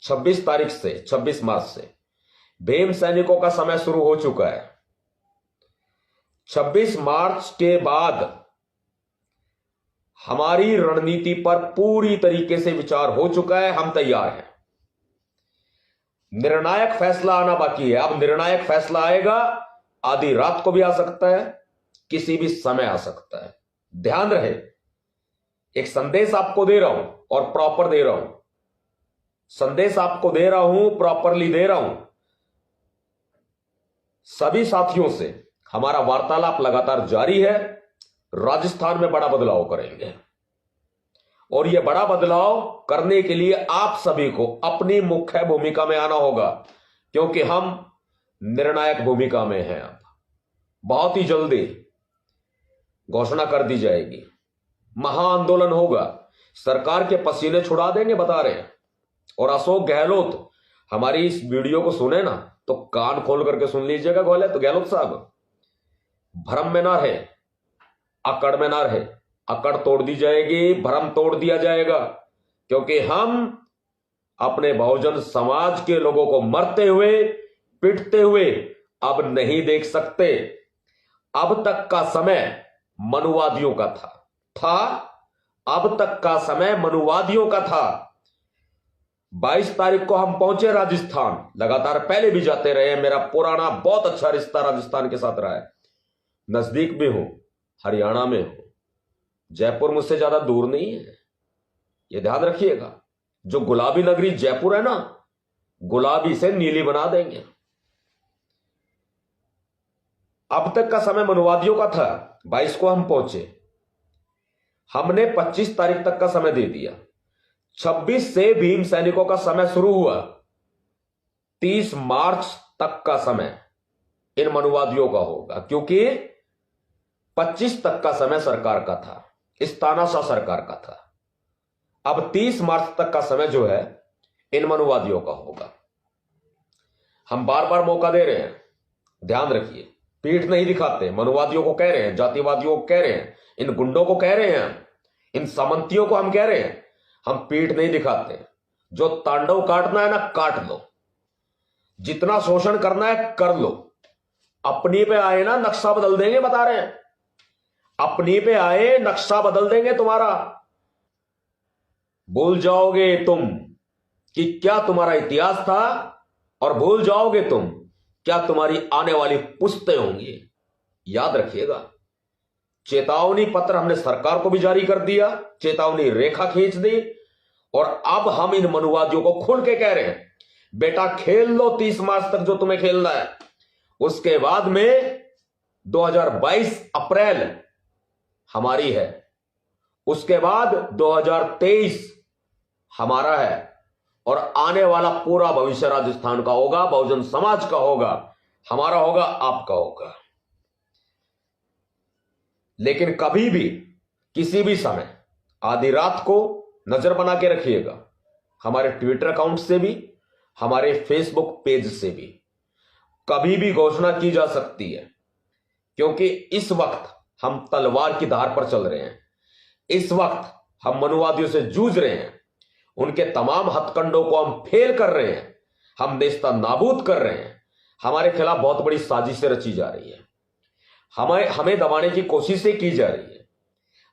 26 तारीख से 26 मार्च से भीम सैनिकों का समय शुरू हो चुका है। 26 मार्च के बाद हमारी रणनीति पर पूरी तरीके से विचार हो चुका है, हम तैयार हैं। निर्णायक फैसला आना बाकी है। अब निर्णायक फैसला आएगा, आधी रात को भी आ सकता है, किसी भी समय आ सकता है। ध्यान रहे, एक संदेश आपको दे रहा हूं और प्रॉपर दे रहा हूं, संदेश आपको दे रहा हूं, प्रॉपरली दे रहा हूं। सभी साथियों से हमारा वार्तालाप लगातार जारी है। राजस्थान में बड़ा बदलाव करेंगे, और यह बड़ा बदलाव करने के लिए आप सभी को अपनी मुख्य भूमिका में आना होगा, क्योंकि हम निर्णायक भूमिका में हैं। अब बहुत ही जल्दी घोषणा कर दी जाएगी, महाआंदोलन होगा, सरकार के पसीने छुड़ा देंगे, बता रहे हैं। और अशोक गहलोत हमारी इस वीडियो को सुने ना, तो कान खोल करके सुन लीजिएगा। गहलोत साहब, भ्रम में ना रहे, अकड़ में ना रहे। अकड़ तोड़ दी जाएगी, भ्रम तोड़ दिया जाएगा, क्योंकि हम अपने बहुजन समाज के लोगों को मरते हुए, पिटते हुए अब नहीं देख सकते। अब तक का समय मनुवादियों का था। अब तक का समय मनुवादियों का था। 22 तारीख को हम पहुंचे राजस्थान, लगातार पहले भी जाते रहे। मेरा पुराना बहुत अच्छा रिश्ता राजस्थान के साथ रहा है, नजदीक भी हूं, हरियाणा में हूं, जयपुर मुझसे ज्यादा दूर नहीं है, यह ध्यान रखिएगा। जो गुलाबी नगरी जयपुर है ना, गुलाबी से नीली बना देंगे। अब तक का समय मनुवादियों का था, 22 को हम पहुंचे, हमने 25 तारीख तक का समय दे दिया। 26 से भीम सैनिकों का समय शुरू हुआ, 30 मार्च तक का समय इन मनुवादियों का होगा, क्योंकि 25 तक का समय सरकार का था। इस तानाशाह सरकार का था। अब 30 मार्च तक का समय जो है इन मनुवादियों का होगा। हम बार बार मौका दे रहे हैं, ध्यान रखिए, पीठ नहीं दिखाते। मनुवादियों को कह रहे हैं, जातिवादियों को कह रहे हैं, इन गुंडों को कह रहे हैं, इन सामंतियों को हम कह रहे हैं, हम पीठ नहीं दिखाते। जो तांडव काटना है ना, काट लो। जितना शोषण करना है कर लो। अपनी पे आए ना, नक्शा बदल देंगे, बता रहे हैं। अपनी पे आए, नक्शा बदल देंगे तुम्हारा। भूल जाओगे तुम कि क्या तुम्हारा इतिहास था, और भूल जाओगे तुम क्या तुम्हारी आने वाली पुश्तें होंगी। याद रखिएगा, चेतावनी पत्र हमने सरकार को भी जारी कर दिया, चेतावनी रेखा खींच दी, और अब हम इन मनुवादियों को खुल के कह रहे हैं, बेटा खेल लो 30 मार्च तक जो तुम्हें खेलना है। उसके बाद में 2022 अप्रैल हमारी है, उसके बाद 2023 हमारा है, और आने वाला पूरा भविष्य राजस्थान का होगा, बहुजन समाज का होगा, हमारा होगा, आपका होगा। लेकिन कभी भी किसी भी समय आधी रात को नजर बना के रखिएगा, हमारे ट्विटर अकाउंट से भी, हमारे फेसबुक पेज से भी कभी भी घोषणा की जा सकती है, क्योंकि इस वक्त हम तलवार की धार पर चल रहे हैं। इस वक्त हम मनुवादियों से जूझ रहे हैं, उनके तमाम हथकंडों को हम फेल कर रहे हैं, हम नेस्ता नाबूद कर रहे हैं। हमारे खिलाफ बहुत बड़ी साजिशें रची जा रही है, हमें दबाने की कोशिशें की जा रही है।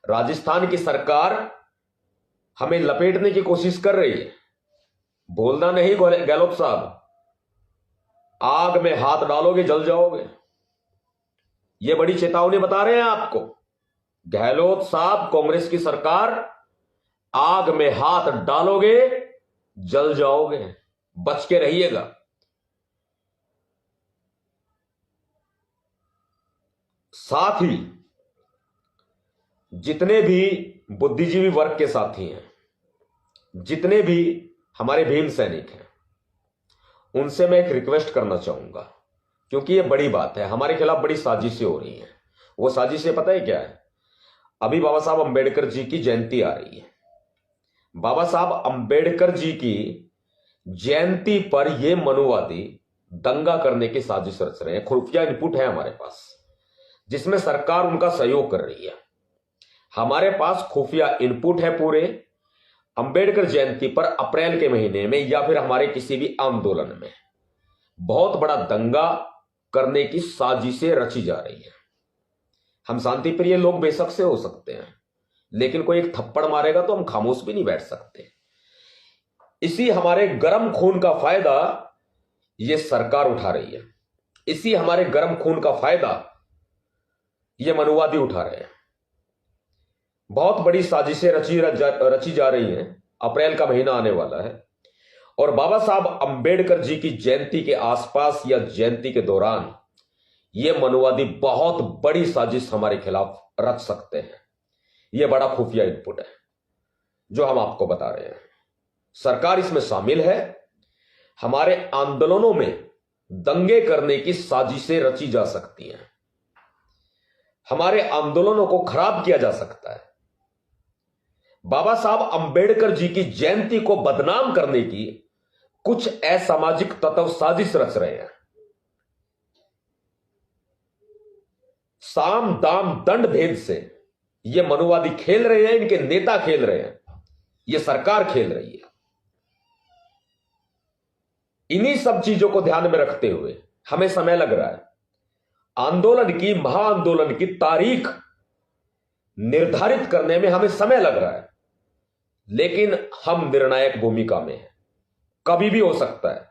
राजस्थान की सरकार हमें लपेटने की कोशिश कर रही है। बोलना नहीं गहलोत साहब, आग में हाथ डालोगे जल जाओगे। यह बड़ी चेतावनी बता रहे हैं आपको। गहलोत साहब, कांग्रेस की सरकार, आग में हाथ डालोगे जल जाओगे, बच के रहिएगा। साथ ही जितने भी बुद्धिजीवी वर्ग के साथी हैं, जितने भी हमारे भीम सैनिक हैं, उनसे मैं एक रिक्वेस्ट करना चाहूंगा, क्योंकि ये बड़ी बात है, हमारे खिलाफ बड़ी साजिशें हो रही हैं। वो साजिशें पता है क्या है? अभी बाबा साहब अंबेडकर जी की जयंती आ रही है। बाबा साहब अंबेडकर जी की जयंती पर ये मनुवादी दंगा करने की साजिश रच रहे हैं। खुफिया इनपुट है हमारे पास, जिसमें सरकार उनका सहयोग कर रही है। हमारे पास खुफिया इनपुट है पूरे। अंबेडकर जयंती पर अप्रैल के महीने में या फिर हमारे किसी भी आंदोलन में बहुत बड़ा दंगा करने की साजिशें रची जा रही है। हम शांति प्रिय लोग बेशक से हो सकते हैं, लेकिन कोई एक थप्पड़ मारेगा तो हम खामोश भी नहीं बैठ सकते। इसी हमारे गर्म खून का फायदा ये सरकार उठा रही है। इसी हमारे गर्म खून का फायदा ये मनुवादी उठा रहे हैं। बहुत बड़ी साजिशें रची जा रही हैं। अप्रैल का महीना आने वाला है, और बाबा साहब अंबेडकर जी की जयंती के आसपास या जयंती के दौरान ये मनुवादी बहुत बड़ी साजिश हमारे खिलाफ रच सकते हैं। यह बड़ा खुफिया इनपुट है जो हम आपको बता रहे हैं। सरकार इसमें शामिल है। हमारे आंदोलनों में दंगे करने की साजिशें रची जा सकती हैं। हमारे आंदोलनों को खराब किया जा सकता है। बाबा साहब अंबेडकर जी की जयंती को बदनाम करने की कुछ असामाजिक तत्व साजिश रच रहे हैं। साम दाम दंड भेद से ये मनुवादी खेल रहे हैं, इनके नेता खेल रहे हैं, ये सरकार खेल रही है। इन्हीं सब चीजों को ध्यान में रखते हुए हमें समय लग रहा है। आंदोलन की, महाआंदोलन की तारीख निर्धारित करने में हमें समय लग रहा है, लेकिन हम निर्णायक भूमिका में हैं। कभी भी हो सकता है।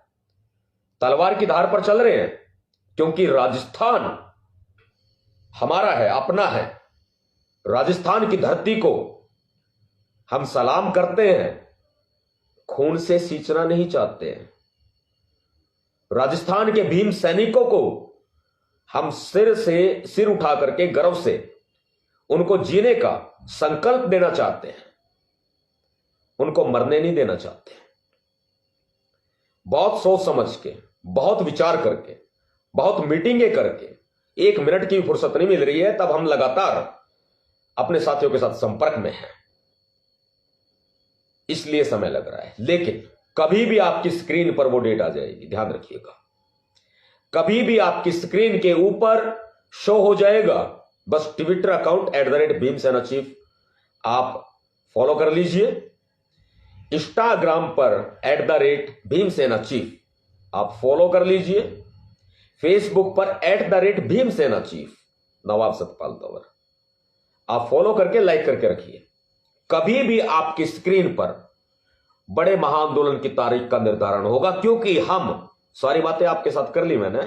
तलवार की धार पर चल रहे हैं, क्योंकि राजस्थान हमारा है, अपना है। राजस्थान की धरती को हम सलाम करते हैं, खून से सींचना नहीं चाहते हैं। राजस्थान के भीम सैनिकों को हम सिर उठा करके गर्व से उनको जीने का संकल्प देना चाहते हैं, उनको मरने नहीं देना चाहते। बहुत सोच समझ के, बहुत विचार करके, बहुत मीटिंगें करके, 1 मिनट की फुर्सत नहीं मिल रही है, तब हम लगातार अपने साथियों के साथ संपर्क में हैं, इसलिए समय लग रहा है। लेकिन कभी भी आपकी स्क्रीन पर वो डेट आ जाएगी, ध्यान रखिएगा। कभी भी आपकी स्क्रीन के ऊपर शो हो जाएगा। बस ट्विटर अकाउंट @भीमसेनाचीफ आप फॉलो कर लीजिए। इंस्टाग्राम पर @भीमसेनाचीफ आप फॉलो कर लीजिए। फेसबुक पर @भीमसेनाचीफ नवाब सतपाल तंवर आप फॉलो करके लाइक करके रखिए। कभी भी आपकी स्क्रीन पर बड़े महाआंदोलन की तारीख का निर्धारण होगा, क्योंकि हम सारी बातें आपके साथ कर ली मैंने,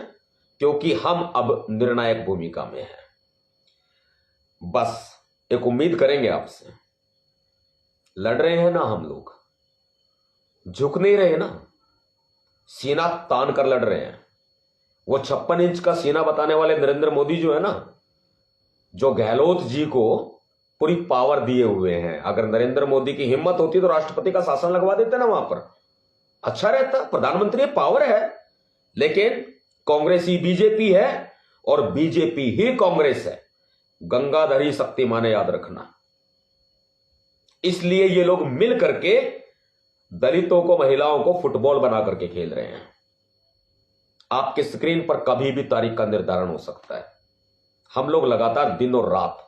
क्योंकि हम अब निर्णायक भूमिका में हैं। बस एक उम्मीद करेंगे आपसे, लड़ रहे हैं ना हम लोग, झुक नहीं रहे ना, सीना तान कर लड़ रहे हैं। वो 56 इंच का सीना बताने वाले नरेंद्र मोदी जो है ना, जो गहलोत जी को पूरी पावर दिए हुए हैं, अगर नरेंद्र मोदी की हिम्मत होती तो राष्ट्रपति का शासन लगवा देते ना वहां पर, अच्छा रहता। प्रधानमंत्री पावर है, लेकिन कांग्रेस ही बीजेपी है और बीजेपी ही कांग्रेस है। गंगाधरी शक्तिमान याद रखना। इसलिए ये लोग मिल करके दलितों को, महिलाओं को फुटबॉल बना करके खेल रहे हैं। आपके स्क्रीन पर कभी भी तारीख का निर्धारण हो सकता है। हम लोग लगातार दिन और रात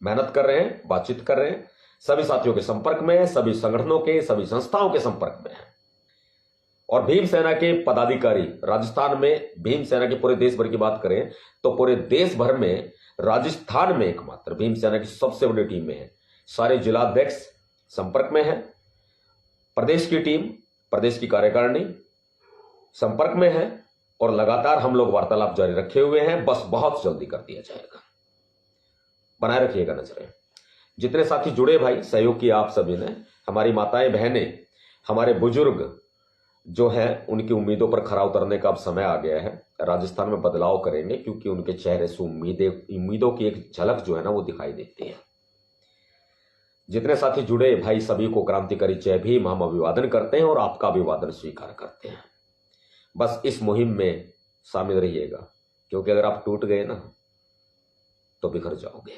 मेहनत कर रहे हैं, बातचीत कर रहे हैं, सभी साथियों के संपर्क में हैं, सभी संगठनों के, सभी संस्थाओं के संपर्क में हैं। और भीमसेना के पदाधिकारी राजस्थान में, भीमसेना के पूरे देश भर की बात करें तो पूरे देश भर में राजस्थान में एकमात्र भीमसेना की सबसे बड़ी टीमें हैं। सारे जिलाध्यक्ष संपर्क में हैं, प्रदेश की टीम, प्रदेश की कार्यकारिणी संपर्क में है और लगातार हम लोग वार्तालाप जारी रखे हुए हैं। बस बहुत जल्दी कर दिया जाएगा, बनाए रखिएगा नजरें। जितने साथी जुड़े भाई, सहयोग किया आप सभी ने, हमारी माताएं बहनें, हमारे बुजुर्ग जो हैं, उनकी उम्मीदों पर खरा उतरने का अब समय आ गया है। राजस्थान में बदलाव करेंगे, क्योंकि उनके चेहरे से उम्मीदों की एक झलक जो है ना वो दिखाई देती है। जितने साथी जुड़े भाई, सभी को क्रांतिकारी जय भीम हम अभिवादन करते हैं और आपका अभिवादन स्वीकार करते हैं। बस इस मुहिम में शामिल रहिएगा, क्योंकि अगर आप टूट गए ना तो बिखर जाओगे।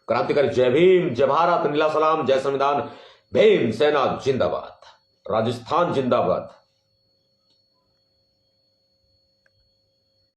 क्रांतिकारी जय भीम, जय भारत, नीला सलाम, जय संविधान, भीम सेना जिंदाबाद, राजस्थान जिंदाबाद।